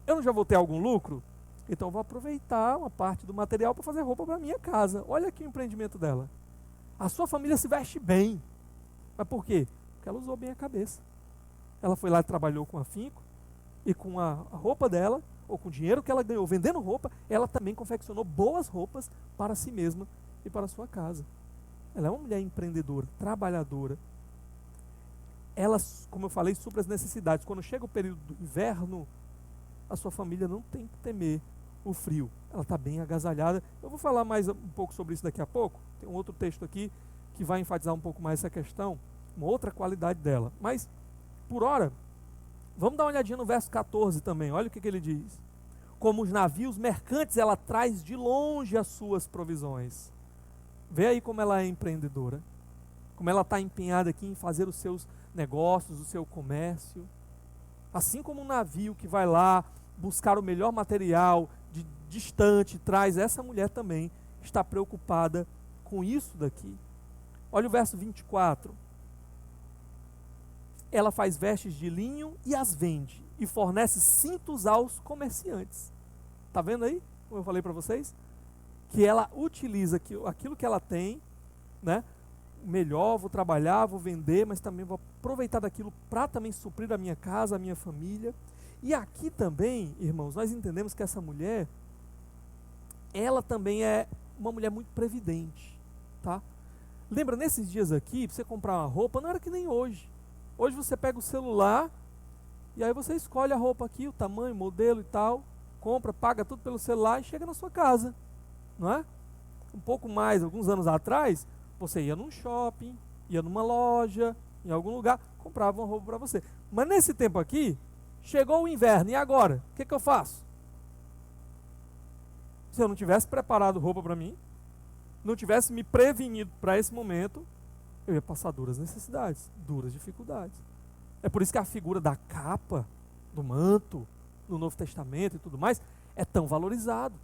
S1: Eu não já vou ter algum lucro? Então eu vou aproveitar uma parte do material para fazer roupa para minha casa. Olha aqui o empreendimento dela. A sua família se veste bem. Mas por quê? Porque ela usou bem a cabeça. Ela foi lá e trabalhou com afinco, e com a roupa dela, ou com o dinheiro que ela ganhou vendendo roupa, ela também confeccionou boas roupas para si mesma e para a sua casa. Ela é uma mulher empreendedora, trabalhadora. Ela, como eu falei, supra as necessidades. Quando chega o período do inverno, a sua família não tem que temer o frio. Ela está bem agasalhada. Eu vou falar mais um pouco sobre isso daqui a pouco. Tem um outro texto aqui que vai enfatizar um pouco mais essa questão, uma outra qualidade dela. Mas, por hora, vamos dar uma olhadinha no verso 14 também. Olha o que ele diz. Como os navios mercantes, ela traz de longe as suas provisões. Vê aí como ela é empreendedora. Como ela está empenhada aqui em fazer os seus negócios, o seu comércio. Assim como um navio que vai lá buscar o melhor material de distante, traz, essa mulher também está preocupada com isso daqui. Olha o verso 24. Ela faz vestes de linho e as vende, e fornece cintos aos comerciantes. Está vendo aí, como eu falei para vocês? Que ela utiliza aquilo que ela tem, né? Melhor, vou trabalhar, vou vender, mas também vou aproveitar daquilo para também suprir a minha casa, a minha família. E aqui também, irmãos, nós entendemos que essa mulher, ela também é uma mulher muito previdente, tá? Lembra, nesses dias aqui, para você comprar uma roupa, não era que nem hoje. Hoje você pega o celular e aí você escolhe a roupa aqui, o tamanho, modelo e tal, compra, paga tudo pelo celular e chega na sua casa, não é? Um pouco mais, alguns anos atrás, você ia num shopping, ia numa loja, em algum lugar, comprava uma roupa para você. Mas nesse tempo aqui, chegou o inverno, e agora? O que eu faço? Se eu não tivesse preparado roupa para mim, não tivesse me prevenido para esse momento, eu ia passar duras necessidades, duras dificuldades. É por isso que a figura da capa, do manto, no Novo Testamento e tudo mais, é tão valorizado.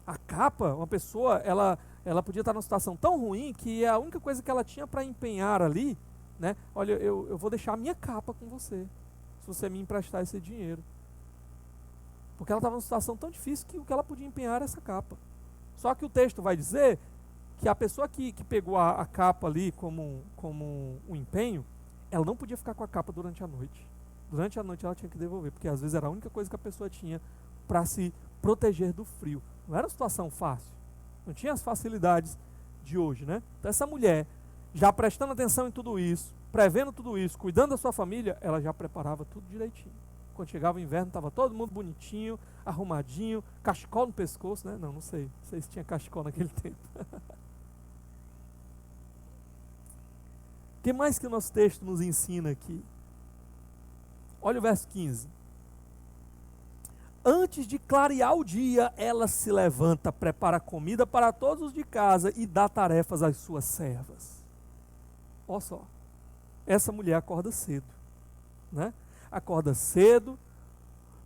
S1: A capa, uma pessoa, ela podia estar numa situação tão ruim que a única coisa que ela tinha para empenhar ali, né? Olha, eu vou deixar a minha capa com você, se você me emprestar esse dinheiro. Porque ela estava numa situação tão difícil que o que ela podia empenhar era essa capa. Só que o texto vai dizer que a pessoa que pegou a capa ali como um empenho, ela não podia ficar com a capa durante a noite. Durante a noite ela tinha que devolver, porque às vezes era a única coisa que a pessoa tinha para se proteger do frio. Não era uma situação fácil. Não tinha as facilidades de hoje, né? Então essa mulher, já prestando atenção em tudo isso, prevendo tudo isso, cuidando da sua família, ela já preparava tudo direitinho. Quando chegava o inverno, estava todo mundo bonitinho, arrumadinho, cachecol no pescoço, né? Não sei se tinha cachecol naquele tempo. O que mais que o nosso texto nos ensina aqui? Olha o verso 15. Antes de clarear o dia, ela se levanta, prepara comida para todos os de casa e dá tarefas às suas servas. Olha só, essa mulher acorda cedo, né? Acorda cedo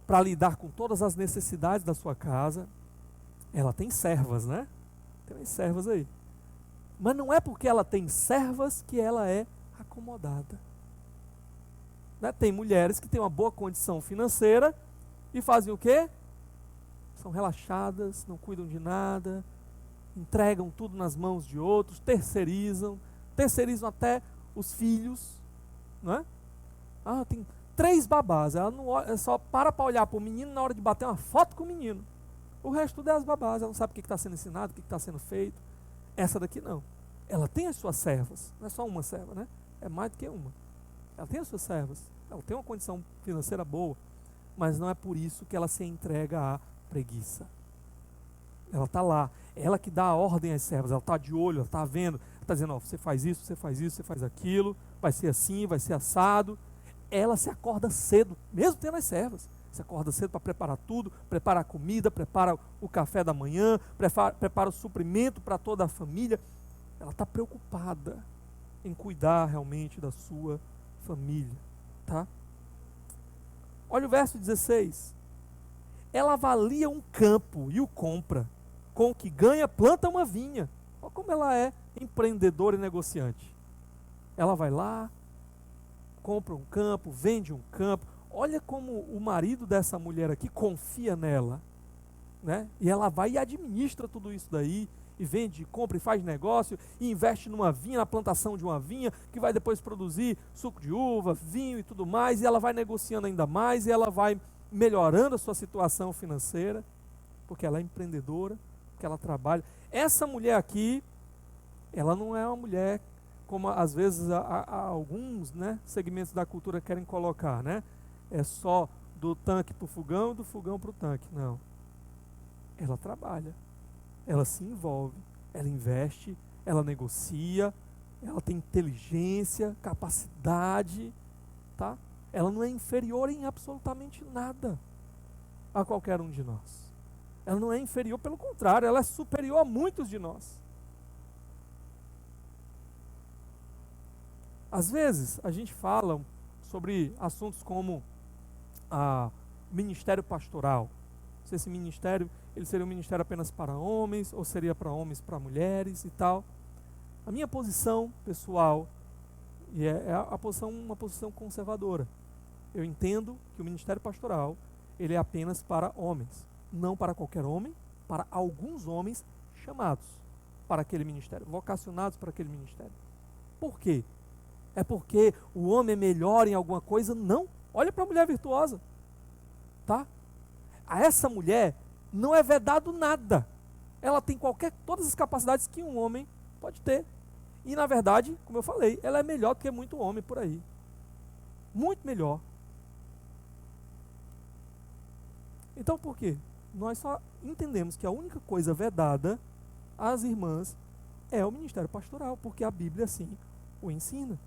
S1: para lidar com todas as necessidades da sua casa. Ela tem servas, né? Tem umas servas aí. Mas não é porque ela tem servas que ela é acomodada. Né? Tem mulheres que têm uma boa condição financeira e fazem o quê? São relaxadas, não cuidam de nada, entregam tudo nas mãos de outros, terceirizam até os filhos, não é? Ah, tem 3 babás, ela não olha, só para olhar para o menino na hora de bater uma foto com o menino. O resto tudo é as babás, ela não sabe o que está sendo ensinado, o que está sendo feito. Essa daqui não. Ela tem as suas servas, não é só uma serva, né? É mais do que uma. Ela tem as suas servas, ela tem uma condição financeira boa, mas não é por isso que ela se entrega à preguiça. Ela está lá, ela que dá a ordem às servas, ela está de olho, ela está vendo, está dizendo, ó, você faz isso, você faz isso, você faz aquilo, vai ser assim, vai ser assado. Ela se acorda cedo, mesmo tendo as servas. Se acorda cedo para preparar tudo, prepara a comida, prepara o café da manhã, prepara o suprimento para toda a família. Ela está preocupada em cuidar realmente da sua família, tá? Olha o verso 16. Ela avalia um campo e o compra. Com o que ganha, planta uma vinha. Olha como ela é empreendedora e negociante. Ela vai lá, compra um campo, vende um campo. Olha como o marido dessa mulher aqui confia nela, né? E ela vai e administra tudo isso daí, e vende, compra e faz negócio, e investe numa vinha, na plantação de uma vinha, que vai depois produzir suco de uva, vinho e tudo mais, e ela vai negociando ainda mais, e ela vai melhorando a sua situação financeira, porque ela é empreendedora, porque ela trabalha. Essa mulher aqui, ela não é uma mulher como às vezes alguns, né, segmentos da cultura querem colocar, né? É só do tanque para o fogão e do fogão para o tanque. Não. Ela trabalha, ela se envolve, ela investe, ela negocia, ela tem inteligência, capacidade, tá? Ela não é inferior em absolutamente nada a qualquer um de nós. Ela não é inferior, pelo contrário, ela é superior a muitos de nós. Às vezes a gente fala sobre assuntos como ministério pastoral. Se esse ministério ele seria um ministério apenas para homens, ou seria para homens, para mulheres e tal. A minha posição pessoal, e é uma posição conservadora. Eu entendo que o ministério pastoral ele é apenas para homens, não para qualquer homem, para alguns homens chamados para aquele ministério, vocacionados para aquele ministério. Por quê? É porque o homem é melhor em alguma coisa? Não. Olha para a mulher virtuosa, tá? A essa mulher não é vedado nada. Ela tem todas as capacidades que um homem pode ter. E na verdade, como eu falei, ela é melhor do que muito homem por aí. Muito melhor. Então por quê? Nós só entendemos que a única coisa vedada às irmãs é o ministério pastoral, porque a Bíblia assim o ensina.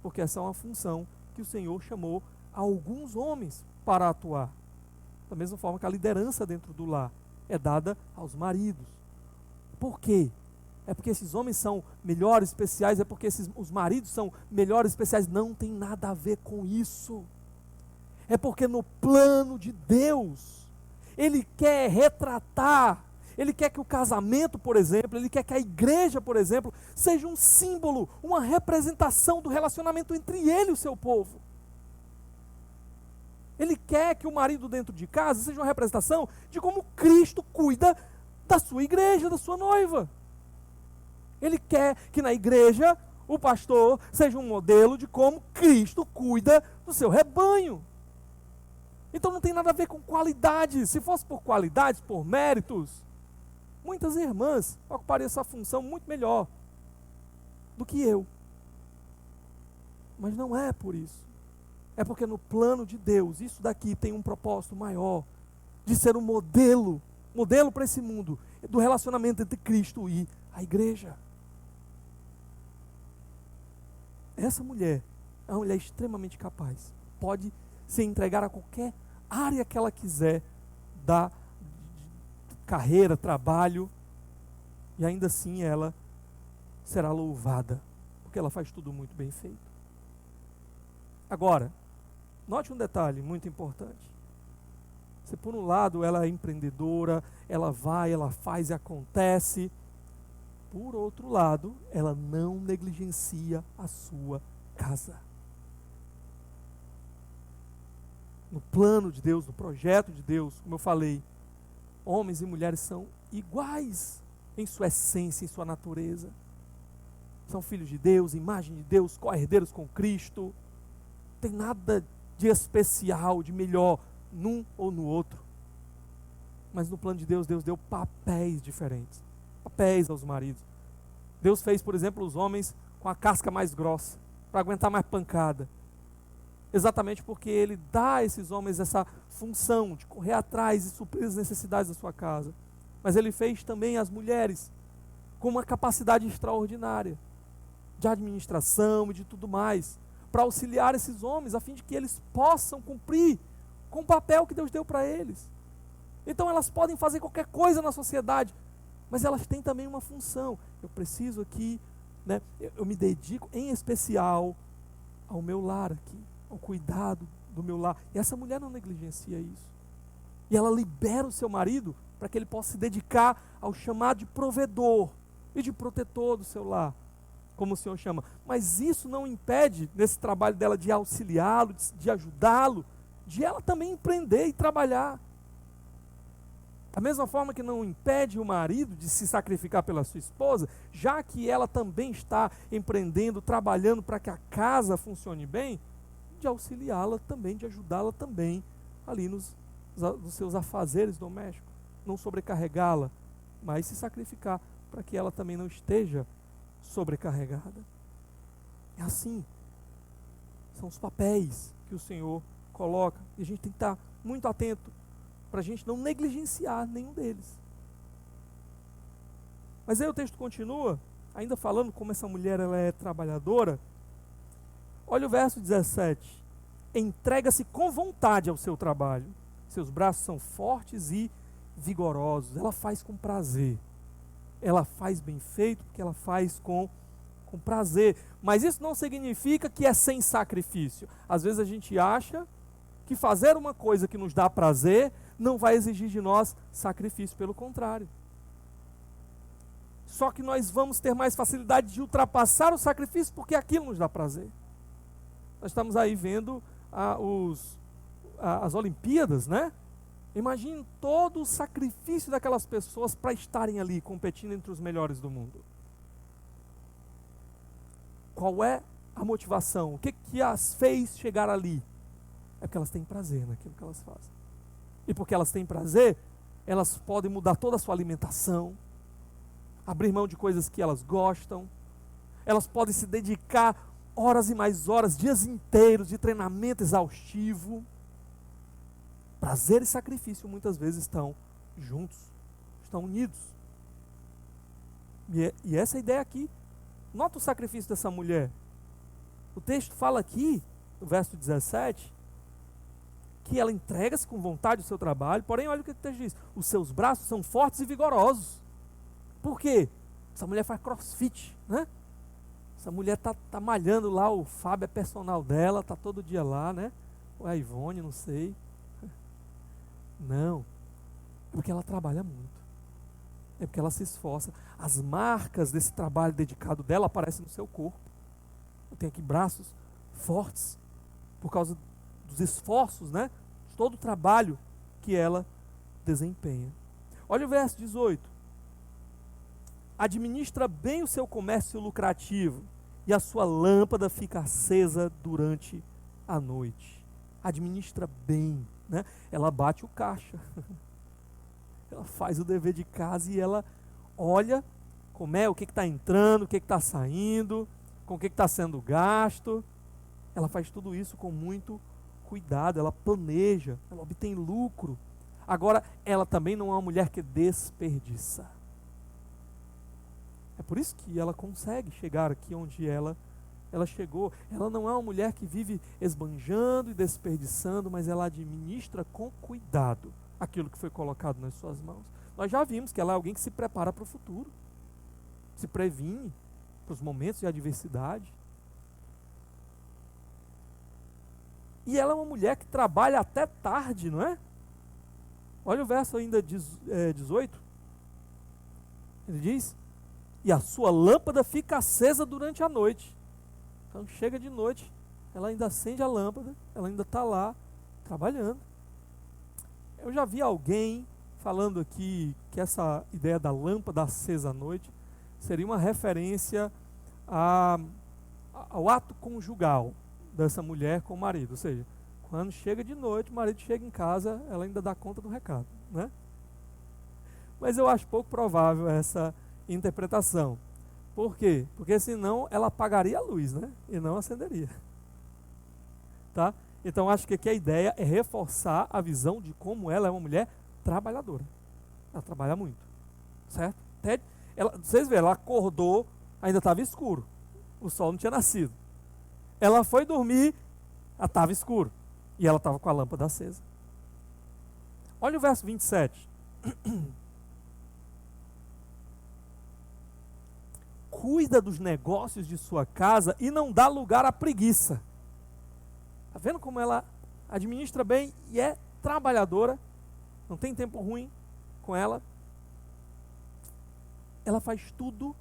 S1: Porque essa é uma função que o Senhor chamou alguns homens para atuar. Da mesma forma que a liderança dentro do lar é dada aos maridos. Por quê? É porque esses homens são melhores, especiais, é porque os maridos são melhores, especiais. Não tem nada a ver com isso. É porque no plano de Deus, Ele quer retratar, Ele quer que o casamento, por exemplo, Ele quer que a igreja, por exemplo, seja um símbolo, uma representação do relacionamento entre Ele e o seu povo. Ele quer que o marido dentro de casa seja uma representação de como Cristo cuida da sua igreja, da sua noiva. Ele quer que na igreja o pastor seja um modelo de como Cristo cuida do seu rebanho. Então não tem nada a ver com qualidade. Se fosse por qualidades, por méritos, muitas irmãs ocupariam essa função muito melhor do que eu. Mas não é por isso. É porque no plano de Deus, isso daqui tem um propósito maior, de ser um modelo para esse mundo, do relacionamento entre Cristo e a igreja. Essa mulher é uma mulher extremamente capaz, pode se entregar a qualquer área que ela quiser da carreira, trabalho, e ainda assim ela será louvada, porque ela faz tudo muito bem feito. Agora, note um detalhe muito importante. Se por um lado ela é empreendedora, ela vai, ela faz e acontece, por outro lado, ela não negligencia a sua casa. No plano de Deus, no projeto de Deus, como eu falei, homens e mulheres são iguais em sua essência, em sua natureza. São filhos de Deus, imagem de Deus, co-herdeiros com Cristo. Não tem nada de especial, de melhor num ou no outro. Mas no plano de Deus, Deus deu papéis diferentes. Papéis aos maridos. Deus fez, por exemplo, os homens com a casca mais grossa, para aguentar mais pancada. Exatamente porque Ele dá a esses homens essa função de correr atrás e suprir as necessidades da sua casa. Mas Ele fez também as mulheres com uma capacidade extraordinária de administração e de tudo mais, para auxiliar esses homens, a fim de que eles possam cumprir com o papel que Deus deu para eles. Então elas podem fazer qualquer coisa na sociedade, mas elas têm também uma função. Eu preciso aqui, eu me dedico em especial ao meu lar aqui, ao cuidado do meu lar. E essa mulher não negligencia isso. E ela libera o seu marido para que ele possa se dedicar ao chamado de provedor e de protetor do seu lar, como o Senhor chama. Mas isso não impede, nesse trabalho dela, de auxiliá-lo, de ajudá-lo, de ela também empreender e trabalhar. Da mesma forma que não impede o marido de se sacrificar pela sua esposa, já que ela também está empreendendo, trabalhando para que a casa funcione bem, de auxiliá-la também, de ajudá-la também ali nos seus afazeres domésticos. Não sobrecarregá-la, mas se sacrificar para que ela também não esteja sobrecarregada. É assim. São os papéis que o Senhor coloca. E a gente tem que estar muito atento para a gente não negligenciar nenhum deles. Mas aí o texto continua, ainda falando como essa mulher ela é trabalhadora. Olha o verso 17. Entrega-se com vontade ao seu trabalho. Seus braços são fortes e vigorosos. Ela faz com prazer. Ela faz bem feito porque ela faz com prazer. Mas isso não significa que é sem sacrifício. Às vezes a gente acha que fazer uma coisa que nos dá prazer não vai exigir de nós sacrifício, pelo contrário. Só que nós vamos ter mais facilidade de ultrapassar o sacrifício porque aquilo nos dá prazer. Nós estamos aí vendo as Olimpíadas, né? Imagine todo o sacrifício daquelas pessoas para estarem ali competindo entre os melhores do mundo. Qual é a motivação? O que as fez chegar ali? É porque elas têm prazer naquilo que elas fazem. E porque elas têm prazer, elas podem mudar toda a sua alimentação, abrir mão de coisas que elas gostam, elas podem se dedicar horas e mais horas, dias inteiros de treinamento exaustivo. Prazer e sacrifício muitas vezes estão juntos, estão unidos. E essa é a ideia aqui. Nota o sacrifício dessa mulher. O texto fala aqui, no verso 17, que ela entrega-se com vontade o seu trabalho, porém olha o que o texto diz, os seus braços são fortes e vigorosos. Por quê? Essa mulher faz crossfit, né? Essa mulher tá malhando lá, o Fábio é personal dela, está todo dia lá, né? Ou é a Ivone, não sei. Não, porque ela trabalha muito, é porque ela se esforça. As marcas desse trabalho dedicado dela aparecem no seu corpo. Eu tenho aqui braços fortes por causa dos esforços, né? De todo o trabalho que ela desempenha. Olha o verso 18. Administra bem o seu comércio lucrativo e a sua lâmpada fica acesa durante a noite. Administra bem, né? Ela bate o caixa. Ela faz o dever de casa e ela olha como é, o que está entrando, o que está saindo, com o que está sendo gasto. Ela faz tudo isso com muito cuidado, ela planeja, ela obtém lucro. Agora, ela também não é uma mulher que desperdiça. É por isso que ela consegue chegar aqui onde ela ela chegou, ela não é uma mulher que vive esbanjando e desperdiçando, mas ela administra com cuidado aquilo que foi colocado nas suas mãos. Nós já vimos que ela é alguém que se prepara para o futuro, se previne para os momentos de adversidade. E ela é uma mulher que trabalha até tarde, não é? Olha o verso ainda 18. Ele diz: e a sua lâmpada fica acesa durante a noite. Então chega de noite, ela ainda acende a lâmpada, ela ainda está lá trabalhando. Eu já vi alguém falando aqui que essa ideia da lâmpada acesa à noite seria uma referência ao ato conjugal dessa mulher com o marido. Ou seja, quando chega de noite, o marido chega em casa, ela ainda dá conta do recado, né? Mas eu acho pouco provável essa interpretação. Por quê? Porque senão ela apagaria a luz, né? E não acenderia. Tá? Então acho que aqui a ideia é reforçar a visão de como ela é uma mulher trabalhadora. Ela trabalha muito, certo? Vocês veem, ela acordou, ainda estava escuro. O sol não tinha nascido. Ela foi dormir, estava escuro. E ela estava com a lâmpada acesa. Olha o verso 27. Cuida dos negócios de sua casa e não dá lugar à preguiça. Está vendo como ela administra bem e é trabalhadora? Não tem tempo ruim com ela. Ela faz tudo.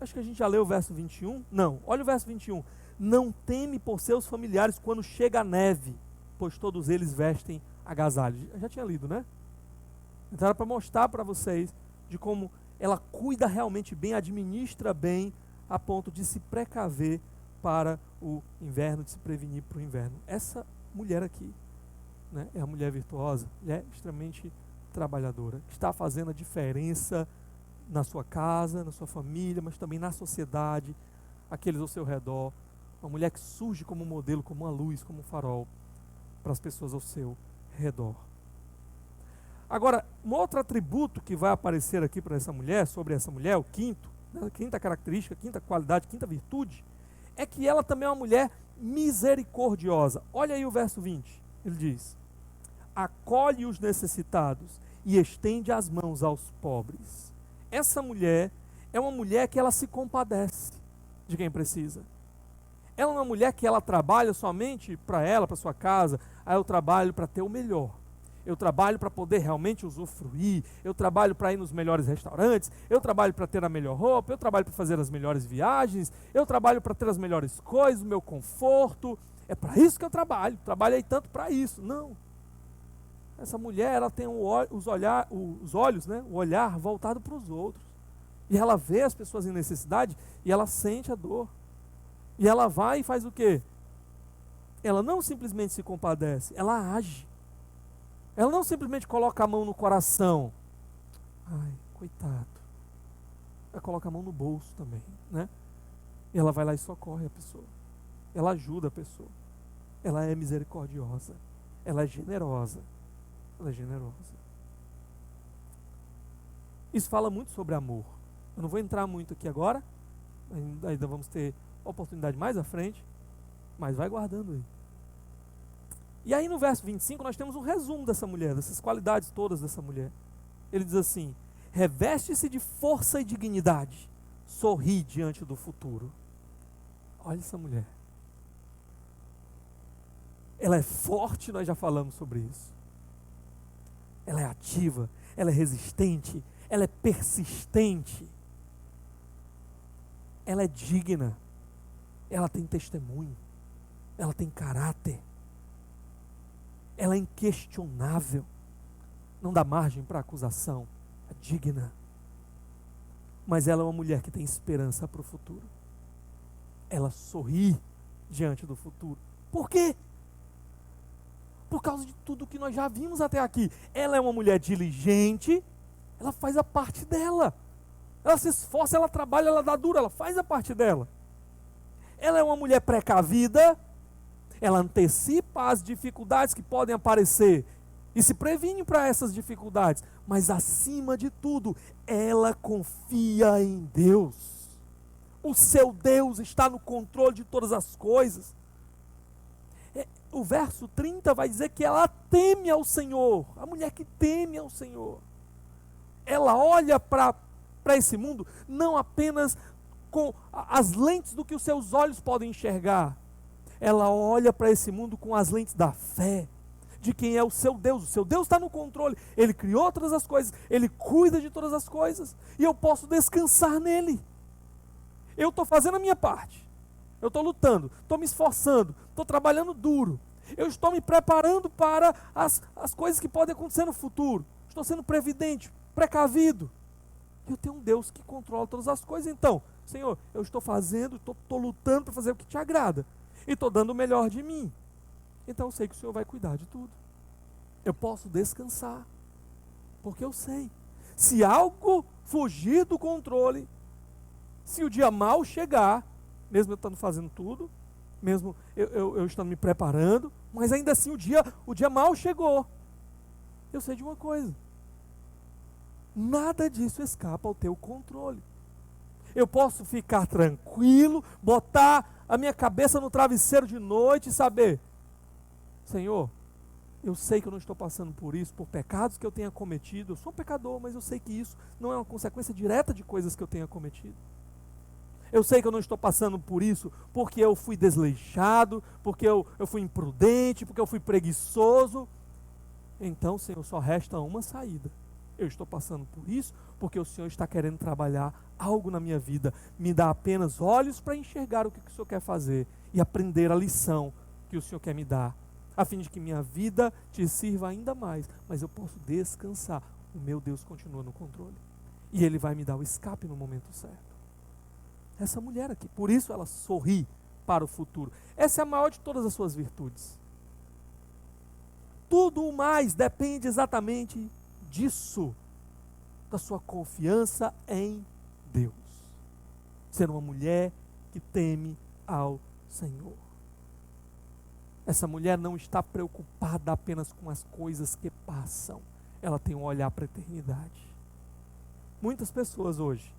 S1: Acho que a gente já leu o verso 21. Não, olha o verso 21. Não teme por seus familiares quando chega a neve, pois todos eles vestem agasalhos. Eu já tinha lido, né? Então era para mostrar para vocês de como ela cuida realmente bem, administra bem, a ponto de se precaver para o inverno, de se prevenir para o inverno. Essa mulher aqui, né, é a mulher virtuosa, é extremamente trabalhadora, que está fazendo a diferença na sua casa, na sua família, mas também na sociedade, aqueles ao seu redor. Uma mulher que surge como um modelo, como uma luz, como um farol para as pessoas ao seu redor. Agora, um outro atributo que vai aparecer aqui para essa mulher, sobre essa mulher, o quinto, né, a quinta característica, a quinta qualidade, a quinta virtude, é que ela também é uma mulher misericordiosa. Olha aí o verso 20, ele diz: acolhe os necessitados e estende as mãos aos pobres. Essa mulher é uma mulher que ela se compadece de quem precisa. Ela não é uma mulher que ela trabalha somente para ela, para sua casa. Eu trabalho para ter o melhor. Eu trabalho para poder realmente usufruir. Eu trabalho para ir nos melhores restaurantes. Eu trabalho para ter a melhor roupa. Eu trabalho para fazer as melhores viagens. Eu trabalho para ter as melhores coisas, o meu conforto. É para isso que eu trabalho. Trabalhei tanto para isso. Não. Essa mulher, ela tem os olhos, né? O olhar voltado para os outros. E ela vê as pessoas em necessidade e ela sente a dor. E ela vai e faz o quê? Ela não simplesmente se compadece, ela age. Ela não simplesmente coloca a mão no coração. Ai, coitado. Ela coloca a mão no bolso também, né? E ela vai lá e socorre a pessoa. Ela ajuda a pessoa. Ela é misericordiosa. Ela é generosa. Ela é generosa. Isso fala muito sobre amor. Eu não vou entrar muito aqui agora. Ainda vamos ter oportunidade mais à frente. Mas vai guardando aí. E aí no verso 25 nós temos um resumo dessa mulher, dessas qualidades todas dessa mulher. Ele diz assim: reveste-se de força e dignidade, sorri diante do futuro. Olha essa mulher. Ela é forte, nós já falamos sobre isso. Ela é ativa, ela é resistente, ela é persistente. Ela é digna, ela tem testemunho, ela tem caráter. Ela é inquestionável, não dá margem para acusação, é digna. Mas ela é uma mulher que tem esperança para o futuro. Ela sorri diante do futuro. Por quê? Por causa de tudo que nós já vimos até aqui. Ela é uma mulher diligente, ela faz a parte dela. Ela se esforça, ela trabalha, ela dá duro, ela faz a parte dela. Ela é uma mulher precavida, ela antecipa as dificuldades que podem aparecer e se previne para essas dificuldades, mas acima de tudo, ela confia em Deus. O seu Deus está no controle de todas as coisas. O verso 30 vai dizer que ela teme ao Senhor. A mulher que teme ao Senhor. Ela olha para esse mundo não apenas com as lentes do que os seus olhos podem enxergar. Ela olha para esse mundo com as lentes da fé, de quem é o seu Deus. O seu Deus está no controle. Ele criou todas as coisas. Ele cuida de todas as coisas. E eu posso descansar nele. Eu estou fazendo a minha parte. Eu estou lutando, estou me esforçando, estou trabalhando duro. Eu estou me preparando para as coisas que podem acontecer no futuro. Estou sendo previdente, precavido. Eu tenho um Deus que controla todas as coisas. Então, Senhor, eu estou fazendo, estou lutando para fazer o que te agrada. E estou dando o melhor de mim. Então eu sei que o Senhor vai cuidar de tudo. Eu posso descansar. Porque eu sei. Se algo fugir do controle, se o dia mau chegar, mesmo eu estando fazendo tudo, mesmo eu estando me preparando, mas ainda assim o dia mau chegou. Eu sei de uma coisa. Nada disso escapa ao teu controle. Eu posso ficar tranquilo, botar a minha cabeça no travesseiro de noite e saber, Senhor, eu sei que eu não estou passando por isso, por pecados que eu tenha cometido. Eu sou um pecador, mas eu sei que isso não é uma consequência direta de coisas que eu tenha cometido. Eu sei que eu não estou passando por isso porque eu fui desleixado, porque eu fui imprudente, porque eu fui preguiçoso. Então, Senhor, só resta uma saída. Eu estou passando por isso porque o Senhor está querendo trabalhar algo na minha vida. Me dá apenas olhos para enxergar o que o Senhor quer fazer e aprender a lição que o Senhor quer me dar, a fim de que minha vida te sirva ainda mais. Mas eu posso descansar. O meu Deus continua no controle. E Ele vai me dar o escape no momento certo. Essa mulher aqui, por isso ela sorri para o futuro. Essa é a maior de todas as suas virtudes. Tudo o mais depende exatamente disso, da sua confiança em Deus. Ser uma mulher que teme ao Senhor. Essa mulher não está preocupada apenas com as coisas que passam. Ela tem um olhar para a eternidade. Muitas pessoas hoje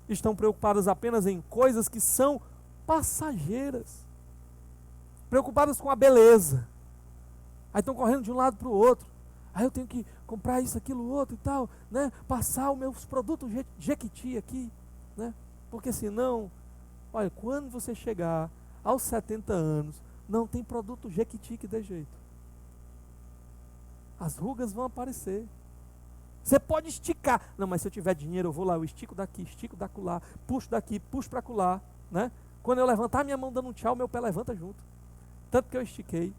S1: estão preocupadas apenas em coisas que são passageiras. Preocupadas com a beleza. Aí estão correndo de um lado para o outro. Aí eu tenho que comprar isso, aquilo, outro e tal, né? Passar os meus produtos Jequiti aqui, né? Porque senão, olha, quando você chegar aos 70 anos, não tem produto Jequiti que dê jeito. As rugas vão aparecer. Você pode esticar. Não, mas se eu tiver dinheiro, eu vou lá, eu estico daqui, estico da acolá, puxo daqui, puxo para acolá, né? Quando eu levantar minha mão dando um tchau, meu pé levanta junto. Tanto que eu estiquei.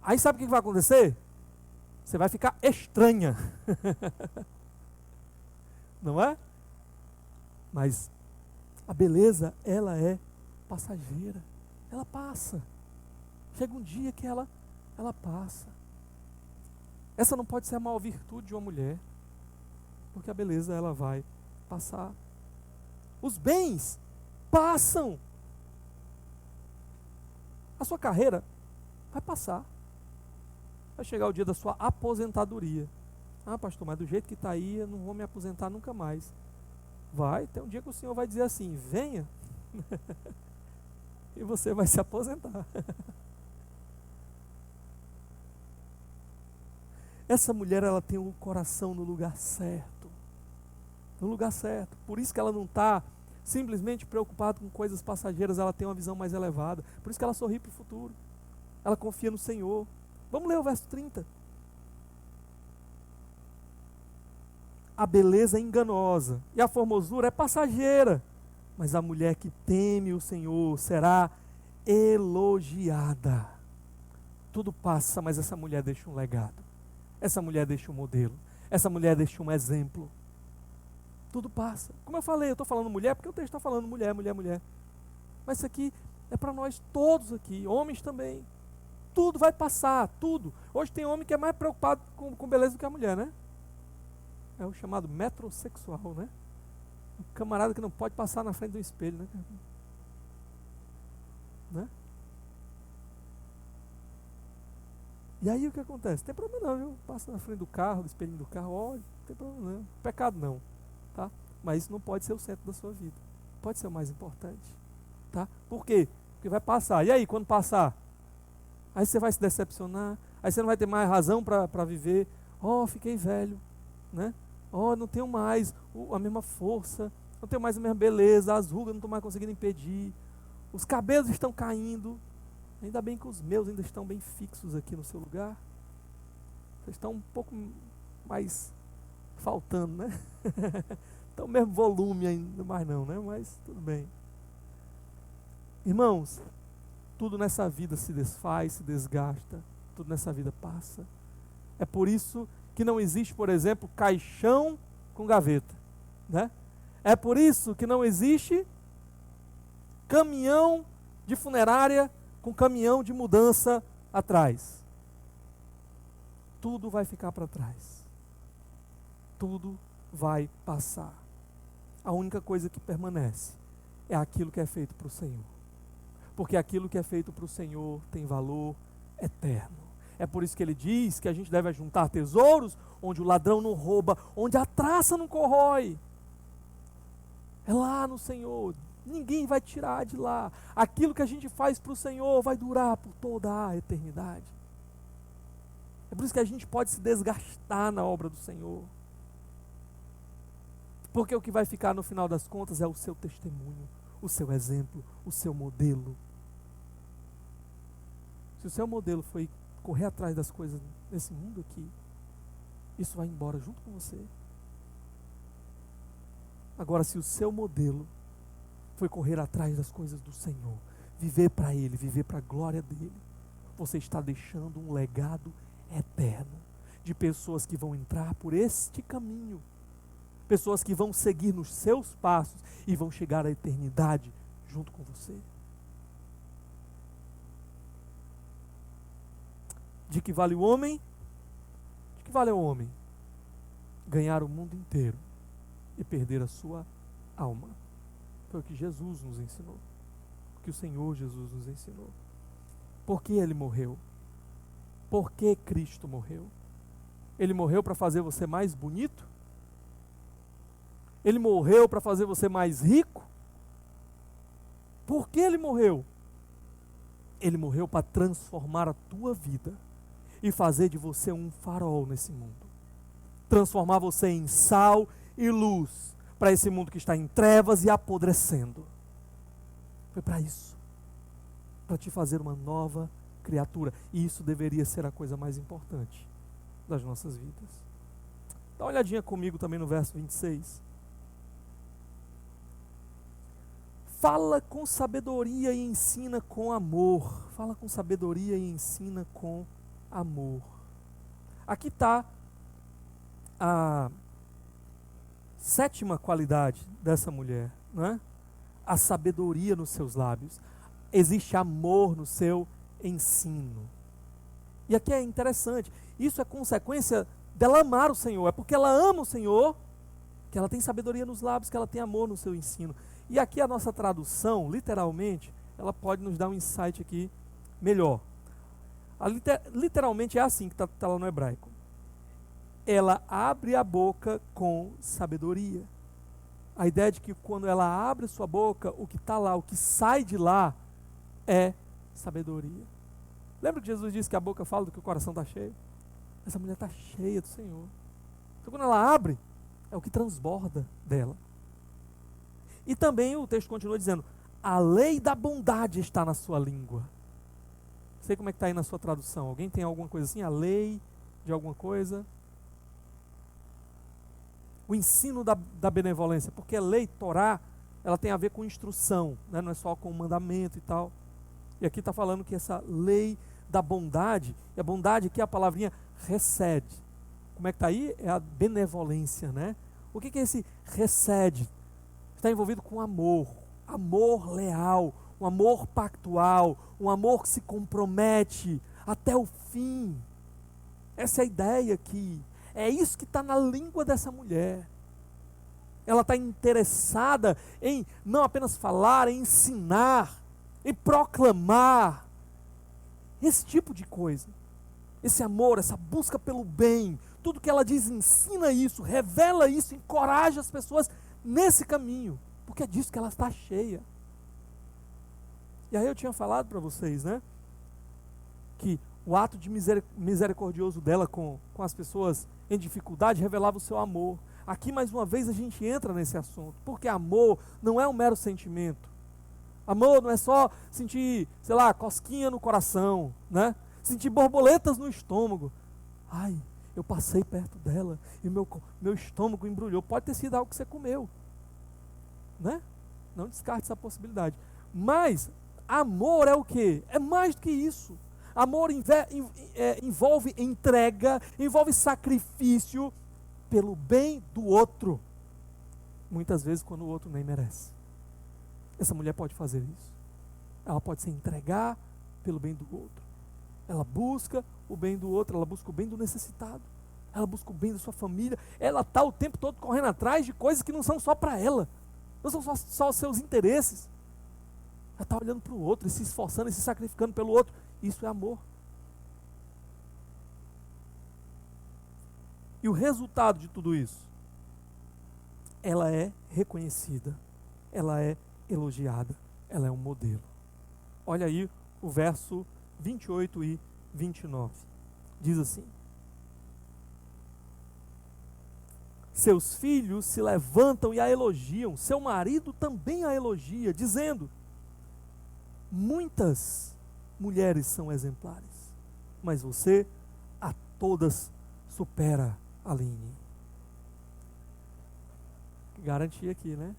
S1: Aí sabe o que vai acontecer? Você vai ficar estranha. Não é? Mas a beleza, ela é passageira. Ela passa. Chega um dia que ela passa. Essa não pode ser a maior virtude de uma mulher. Porque a beleza, ela vai passar. Os bens passam. A sua carreira vai passar. Vai chegar o dia da sua aposentadoria. Ah, pastor, mas do jeito que está aí, eu não vou me aposentar nunca mais. Vai, tem um dia que o Senhor vai dizer assim, venha, e você vai se aposentar. Essa mulher, ela tem o coração no lugar certo. No lugar certo. Por isso que ela não está simplesmente preocupada com coisas passageiras, ela tem uma visão mais elevada. Por isso que ela sorri para o futuro. Ela confia no Senhor. Vamos ler o verso 30. A beleza é enganosa e a formosura é passageira, mas a mulher que teme o Senhor será elogiada. Tudo passa, mas essa mulher deixa um legado. Essa mulher deixa um modelo. Essa mulher deixa um exemplo. Tudo passa. Como eu falei, eu estou falando mulher porque o texto está falando mulher, mulher, mulher. Mas isso aqui é para nós todos aqui, homens também. Tudo vai passar, tudo. Hoje tem homem que é mais preocupado com beleza do que a mulher, né? É o chamado metrosexual, né? O camarada que não pode passar na frente do espelho, né? E aí o que acontece? Não tem problema não, viu? Passa na frente do carro, do espelhinho do carro, olha, não tem problema não. Pecado não, tá? Mas isso não pode ser o centro da sua vida. Pode ser o mais importante. Tá? Por quê? Porque vai passar. E aí, quando passar? Aí você vai se decepcionar. Aí você não vai ter mais razão para viver. Fiquei velho. Né? Não tenho mais a mesma força. Não tenho mais a mesma beleza. As rugas não estou mais conseguindo impedir. Os cabelos estão caindo. Ainda bem que os meus ainda estão bem fixos aqui no seu lugar. Vocês estão um pouco mais faltando, né? Então, mesmo volume ainda mais não, né? Mas tudo bem. Irmãos, tudo nessa vida se desfaz, se desgasta. Tudo nessa vida passa. É por isso que não existe, por exemplo, caixão com gaveta, né? É por isso que não existe caminhão de funerária com caminhão de mudança atrás. Tudo vai ficar para trás. Tudo vai passar. A única coisa que permanece é aquilo que é feito para o Senhor. Porque aquilo que é feito para o Senhor tem valor eterno. É por isso que ele diz que a gente deve juntar tesouros onde o ladrão não rouba, onde a traça não corrói. É lá no Senhor. Ninguém vai tirar de lá. Aquilo que a gente faz para o Senhor vai durar por toda a eternidade. É por isso que a gente pode se desgastar na obra do Senhor. Porque o que vai ficar no final das contas é o seu testemunho, o seu exemplo, o seu modelo. Se o seu modelo foi correr atrás das coisas nesse mundo aqui, isso vai embora junto com você. Agora, se o seu modelo foi correr atrás das coisas do Senhor, viver para Ele, viver para a glória dEle, você está deixando um legado eterno de pessoas que vão entrar por este caminho, pessoas que vão seguir nos seus passos e vão chegar à eternidade junto com você. De que vale o homem? De que vale o homem? Ganhar o mundo inteiro e perder a sua alma. Foi o que Jesus nos ensinou. O que o Senhor Jesus nos ensinou. Por que Ele morreu? Por que Cristo morreu? Ele morreu para fazer você mais bonito? Ele morreu para fazer você mais rico? Por que Ele morreu? Ele morreu para transformar a tua vida e fazer de você um farol nesse mundo. Transformar você em sal e luz para esse mundo que está em trevas e apodrecendo. Foi para isso. Para te fazer uma nova criatura. E isso deveria ser a coisa mais importante das nossas vidas. Dá uma olhadinha comigo também no verso 26. Fala com sabedoria e ensina com amor. Fala com sabedoria e ensina com amor. Aqui está a sétima qualidade dessa mulher, não é? A sabedoria nos seus lábios. Existe amor no seu ensino. E aqui é interessante, isso é consequência dela amar o Senhor, é porque ela ama o Senhor, que ela tem sabedoria nos lábios, que ela tem amor no seu ensino. E aqui a nossa tradução, literalmente, ela pode nos dar um insight aqui melhor. Literalmente é assim que está lá no hebraico. Ela abre a boca com sabedoria. A ideia de que quando ela abre sua boca, o que está lá, o que sai de lá é sabedoria. Lembra que Jesus disse que a boca fala do que o coração está cheio? Essa mulher está cheia do Senhor. Então quando ela abre, é o que transborda dela. E também o texto continua dizendo, a lei da bondade está na sua língua. Não sei como é que está aí na sua tradução. Alguém tem alguma coisa assim? A lei de alguma coisa? O ensino da benevolência, porque a lei, Torá, ela tem a ver com instrução, né? Não é só com mandamento e tal. E aqui está falando que essa lei da bondade, e a bondade aqui é a palavrinha recede. Como é que está aí? É a benevolência, né? O que é esse recede? Está envolvido com amor, amor leal, um amor pactual, um amor que se compromete até o fim. Essa é a ideia aqui. É isso que está na língua dessa mulher. Ela está interessada em não apenas falar, em ensinar, em proclamar. Esse tipo de coisa. Esse amor, essa busca pelo bem. Tudo que ela diz ensina isso, revela isso, encoraja as pessoas nesse caminho, porque é disso que ela está cheia. E aí eu tinha falado para vocês, né, que o ato de misericordioso dela com as pessoas em dificuldade revelava o seu amor. Aqui mais uma vez a gente entra nesse assunto, porque amor não é um mero sentimento. Amor não é só sentir, sei lá, cosquinha no coração, né? Sentir borboletas no estômago. Ai, eu passei perto dela e meu estômago embrulhou. Pode ter sido algo que você comeu, né? Não descarte essa possibilidade. Mas amor é o quê? É mais do que isso. Amor envolve entrega, envolve sacrifício pelo bem do outro. Muitas vezes quando o outro nem merece. Essa mulher pode fazer isso. Ela pode se entregar pelo bem do outro. Ela busca o bem do outro, ela busca o bem do necessitado. Ela busca o bem da sua família. Ela está o tempo todo correndo atrás de coisas que não são só para ela. Não são só os seus interesses. Ela está olhando para o outro e se esforçando e se sacrificando pelo outro. Isso é amor. E o resultado de tudo isso? Ela é reconhecida. Ela é elogiada. Ela é um modelo. Olha aí o verso 28 e 29. Diz assim: seus filhos se levantam e a elogiam, seu marido também a elogia, dizendo: muitas mulheres são exemplares, mas você a todas supera, Aline. Garantia aqui, né?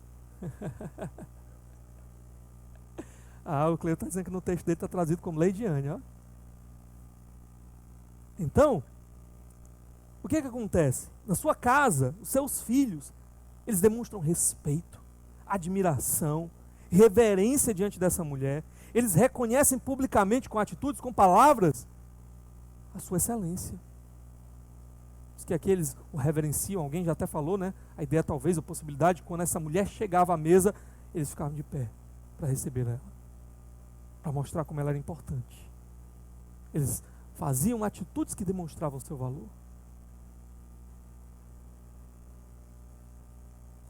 S1: O Cleo está dizendo que no texto dele está trazido como Leidiane, ó. Então, o que acontece? Na sua casa, os seus filhos, eles demonstram respeito, admiração, reverência diante dessa mulher. Eles reconhecem publicamente, com atitudes, com palavras, a sua excelência. Diz que aqui eles o reverenciam, alguém já até falou, né? A ideia talvez, a possibilidade, quando essa mulher chegava à mesa, eles ficavam de pé para receber ela, para mostrar como ela era importante. Eles faziam atitudes que demonstravam seu valor.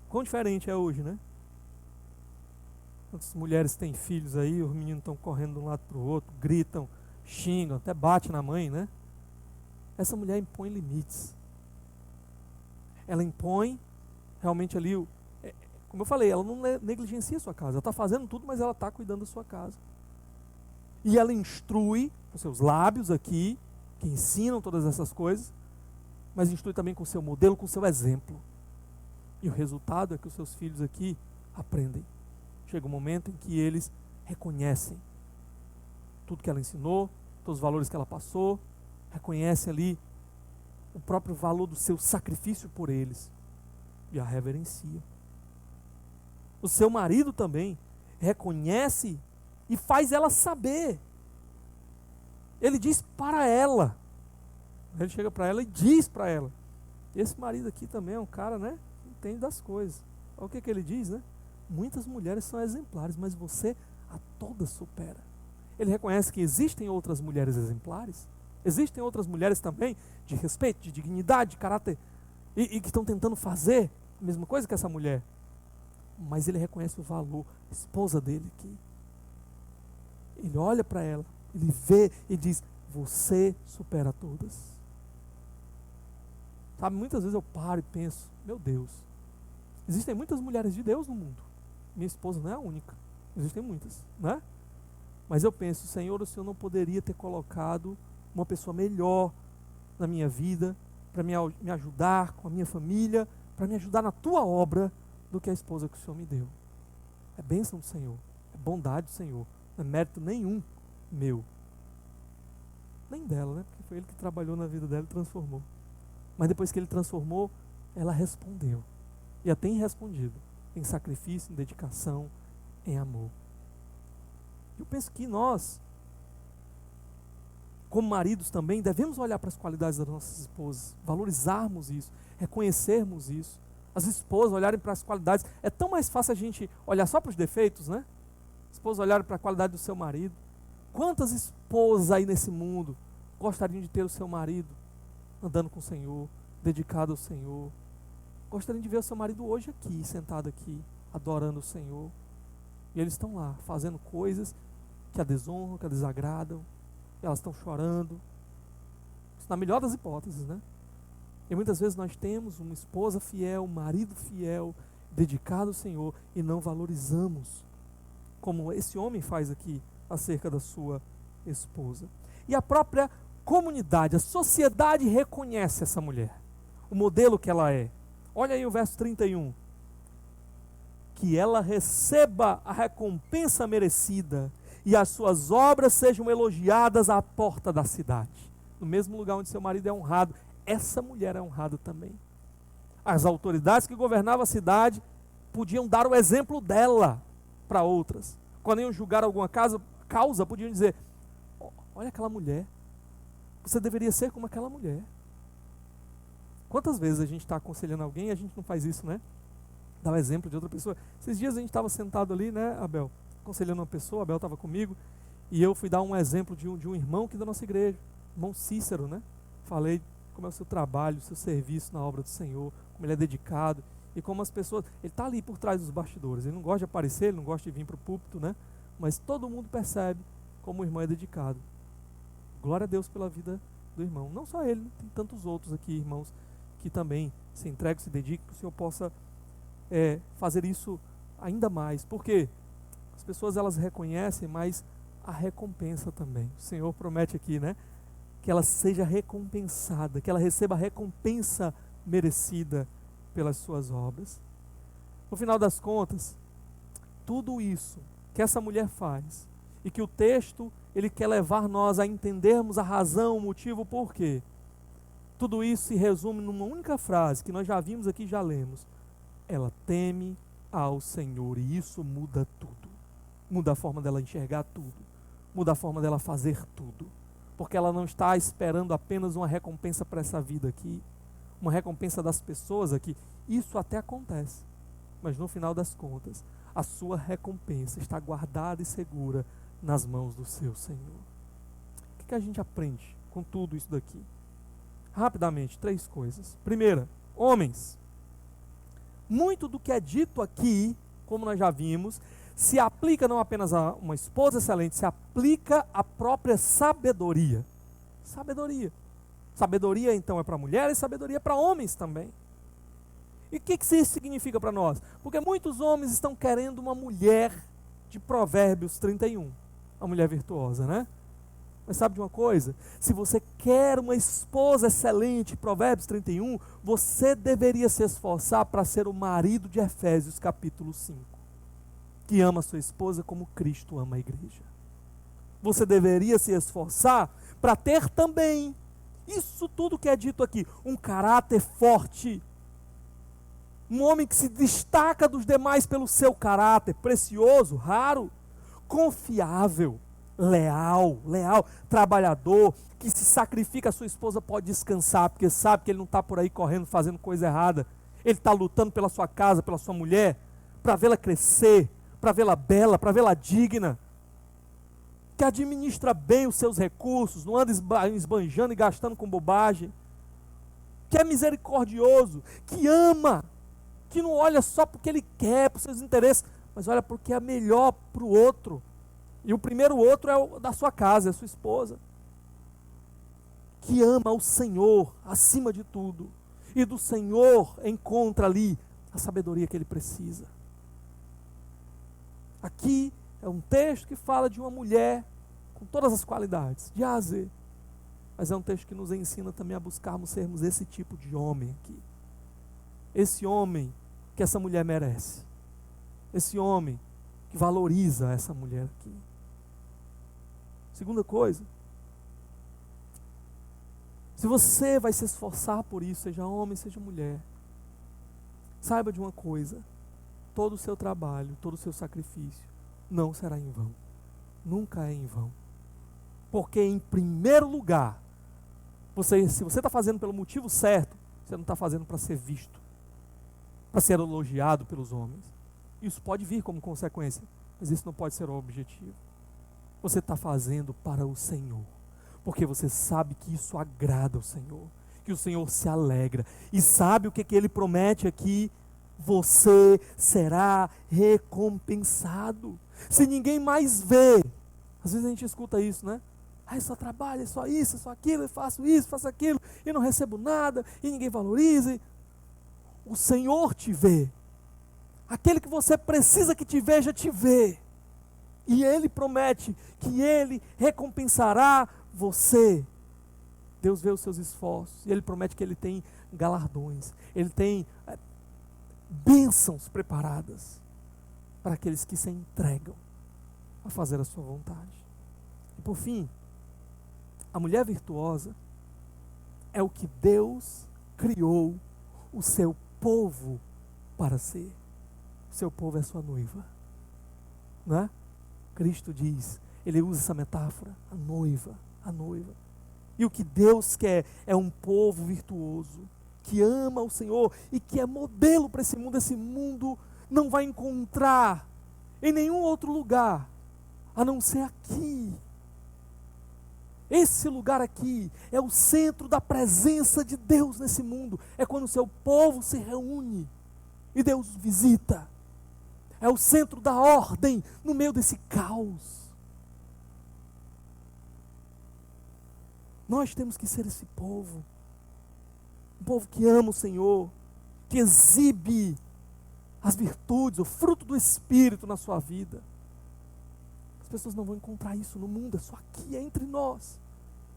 S1: Quão diferente é hoje, né? Quantas mulheres têm filhos aí, os meninos estão correndo de um lado para o outro, gritam, xingam, até bate na mãe, né? Essa mulher impõe limites. Ela impõe realmente ali, como eu falei, ela não negligencia a sua casa. Ela está fazendo tudo, mas ela está cuidando da sua casa. E ela instrui com seus lábios aqui, que ensinam todas essas coisas, mas instrui também com o seu modelo, com o seu exemplo. E o resultado é que os seus filhos aqui aprendem. Chega um momento em que eles reconhecem tudo que ela ensinou, todos os valores que ela passou, reconhecem ali o próprio valor do seu sacrifício por eles e a reverenciam. O seu marido também reconhece e faz ela saber. Ele diz para ela. Ele chega para ela e diz para ela. Esse marido aqui também é um cara, né, que entende das coisas. Olha o que ele diz, né? Muitas mulheres são exemplares, mas você a todas supera. Ele reconhece que existem outras mulheres exemplares. Existem outras mulheres também de respeito, de dignidade, de caráter, e que estão tentando fazer a mesma coisa que essa mulher. Mas ele reconhece o valor, a esposa dele aqui. Ele olha para ela, ele vê e diz: você supera todas. Sabe, muitas vezes eu paro e penso: meu Deus, existem muitas mulheres de Deus no mundo. Minha esposa não é a única. Existem muitas, né? Mas eu penso: Senhor, o Senhor não poderia ter colocado uma pessoa melhor na minha vida, para me ajudar com a minha família, para me ajudar na tua obra, do que a esposa que o Senhor me deu. É bênção do Senhor, é bondade do Senhor, não é mérito nenhum meu, nem dela, né? Porque foi Ele que trabalhou na vida dela e transformou. Mas depois que Ele transformou, ela respondeu, e a tem respondido, em sacrifício, em dedicação, em amor. Eu penso que nós, como maridos também, devemos olhar para as qualidades das nossas esposas, valorizarmos isso, reconhecermos isso. As esposas olharem para as qualidades. É tão mais fácil a gente olhar só para os defeitos, né? As esposas olharem para a qualidade do seu marido. Quantas esposas aí nesse mundo gostariam de ter o seu marido andando com o Senhor, dedicado ao Senhor, gostariam de ver o seu marido hoje aqui, sentado aqui, adorando o Senhor. E eles estão lá, fazendo coisas que a desonram, que a desagradam. E elas estão chorando. Isso na melhor das hipóteses, né? E muitas vezes nós temos uma esposa fiel, um marido fiel, dedicado ao Senhor, e não valorizamos, como esse homem faz aqui, acerca da sua esposa. E a própria comunidade, a sociedade reconhece essa mulher, o modelo que ela é. Olha aí o verso 31. Que ela receba a recompensa merecida e as suas obras sejam elogiadas à porta da cidade. No mesmo lugar onde seu marido é honrado, essa mulher é honrada também. As autoridades que governavam a cidade podiam dar o exemplo dela para outras. Quando iam julgar alguma causa, podiam dizer: olha aquela mulher, você deveria ser como aquela mulher. Quantas vezes a gente está aconselhando alguém e a gente não faz isso, né? Dá o exemplo de outra pessoa. Esses dias a gente estava sentado ali, né, Abel? Aconselhando uma pessoa, Abel estava comigo, e eu fui dar um exemplo de um irmão aqui da nossa igreja, irmão Cícero, né? Falei como é o seu trabalho, o seu serviço na obra do Senhor, como ele é dedicado, e como as pessoas... Ele está ali por trás dos bastidores, ele não gosta de aparecer, ele não gosta de vir para o púlpito, né? Mas todo mundo percebe como o irmão é dedicado. Glória a Deus pela vida do irmão. Não só ele, tem tantos outros aqui, irmãos, que também se entregam, se dedicam, que o Senhor possa fazer isso ainda mais. Porque as pessoas, elas reconhecem, mas a recompensa também. O Senhor promete aqui, né? Que ela seja recompensada, que ela receba a recompensa merecida pelas suas obras. No final das contas, tudo isso que essa mulher faz, e que o texto, ele quer levar nós a entendermos a razão, o motivo, o porquê. Tudo isso se resume numa única frase, que nós já vimos aqui, já lemos. Ela teme ao Senhor, e isso muda tudo. Muda a forma dela enxergar tudo. Muda a forma dela fazer tudo. Porque ela não está esperando apenas uma recompensa para essa vida aqui, uma recompensa das pessoas aqui. Isso até acontece, mas no final das contas, a sua recompensa está guardada e segura nas mãos do seu Senhor. O que a gente aprende com tudo isso daqui? Rapidamente, 3 coisas. Primeira, homens, muito do que é dito aqui, como nós já vimos, se aplica não apenas a uma esposa excelente, se aplica à própria sabedoria. Sabedoria. Sabedoria, então, é para mulheres, sabedoria é para homens também. E o que isso significa para nós? Porque muitos homens estão querendo uma mulher de Provérbios 31, uma mulher virtuosa, né? Mas sabe de uma coisa? Se você quer uma esposa excelente, Provérbios 31, você deveria se esforçar para ser o marido de Efésios capítulo 5. Que ama a sua esposa como Cristo ama a igreja. Você deveria se esforçar para ter também, isso tudo que é dito aqui, um caráter forte, um homem que se destaca dos demais pelo seu caráter, precioso, raro, confiável, leal, trabalhador, que se sacrifica, a sua esposa pode descansar, porque sabe que ele não está por aí correndo, fazendo coisa errada, ele está lutando pela sua casa, pela sua mulher, para vê-la crescer, para vê-la bela, para vê-la digna, que administra bem os seus recursos, não anda esbanjando e gastando com bobagem, que é misericordioso, que ama, que não olha só porque ele quer, para os seus interesses, mas olha porque é melhor para o outro. E o primeiro outro é o da sua casa, é a sua esposa. Que ama o Senhor acima de tudo. E do Senhor encontra ali a sabedoria que ele precisa. Aqui é um texto que fala de uma mulher com todas as qualidades, de A a Z. Mas é um texto que nos ensina também a buscarmos sermos esse tipo de homem aqui. Esse homem que essa mulher merece. Esse homem que valoriza essa mulher aqui. Segunda coisa, se você vai se esforçar por isso, seja homem, seja mulher, saiba de uma coisa: todo o seu trabalho, todo o seu sacrifício não será em vão. Nunca é em vão. Porque em primeiro lugar, se você está fazendo pelo motivo certo, você não está fazendo para ser visto, para ser elogiado pelos homens. Isso pode vir como consequência, mas isso não pode ser o objetivo. Você está fazendo para o Senhor, porque você sabe que isso agrada ao Senhor, que o Senhor se alegra. E sabe o que Ele promete aqui? Você será recompensado. Se ninguém mais vê, às vezes a gente escuta isso, né? Eu só trabalho, é só isso, é só aquilo, eu faço isso, faço aquilo, e não recebo nada, e ninguém valoriza. O Senhor te vê. Aquele que você precisa que te veja, te vê. E Ele promete que Ele recompensará você. Deus vê os seus esforços, e Ele promete que Ele tem galardões, Ele tem bênçãos preparadas para aqueles que se entregam a fazer a sua vontade. E por fim, a mulher virtuosa é o que Deus criou o seu povo para ser. O seu povo é a sua noiva, não é? Cristo diz, Ele usa essa metáfora, a noiva, a noiva. E o que Deus quer é um povo virtuoso, que ama o Senhor e que é modelo para esse mundo. Esse mundo não vai encontrar em nenhum outro lugar, a não ser aqui. Esse lugar aqui é o centro da presença de Deus nesse mundo. É quando o seu povo se reúne e Deus visita. É o centro da ordem no meio desse caos. Nós temos que ser esse povo. Um povo que ama o Senhor, que exibe as virtudes, o fruto do Espírito na sua vida. As pessoas não vão encontrar isso no mundo, é só aqui, é entre nós.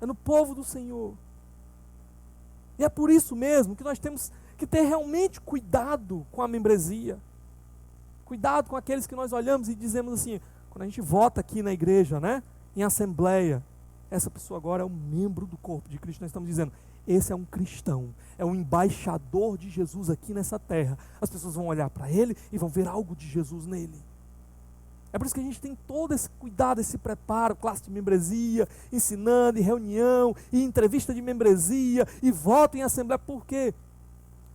S1: É no povo do Senhor. E é por isso mesmo que nós temos que ter realmente cuidado com a membresia. Cuidado com aqueles que nós olhamos e dizemos assim, quando a gente vota aqui na igreja, né, em assembleia, essa pessoa agora é um membro do corpo de Cristo. Nós estamos dizendo, esse é um cristão, é um embaixador de Jesus aqui nessa terra. As pessoas vão olhar para ele e vão ver algo de Jesus nele. É por isso que a gente tem todo esse cuidado, esse preparo, classe de membresia, ensinando, e reunião, e entrevista de membresia, e voto em assembleia. Por quê?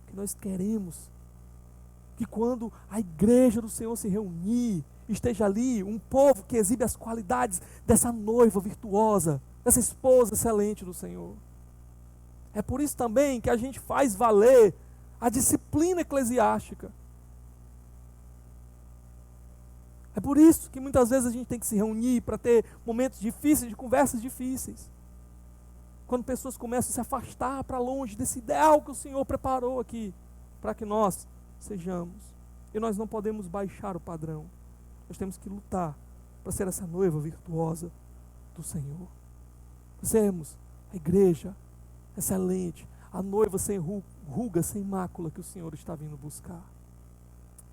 S1: Porque nós queremos que quando a igreja do Senhor se reunir, esteja ali um povo que exibe as qualidades dessa noiva virtuosa, dessa esposa excelente do Senhor. É por isso também que a gente faz valer a disciplina eclesiástica. É por isso que muitas vezes a gente tem que se reunir para ter momentos difíceis, de conversas difíceis. Quando pessoas começam a se afastar para longe desse ideal que o Senhor preparou aqui, para que nós sejamos. E nós não podemos baixar o padrão. Nós temos que lutar para ser essa noiva virtuosa do Senhor. Sermos a igreja excelente, a noiva sem ruga, sem mácula que o Senhor está vindo buscar.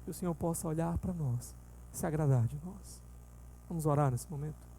S1: Que o Senhor possa olhar para nós, se agradar de nós. Vamos orar nesse momento.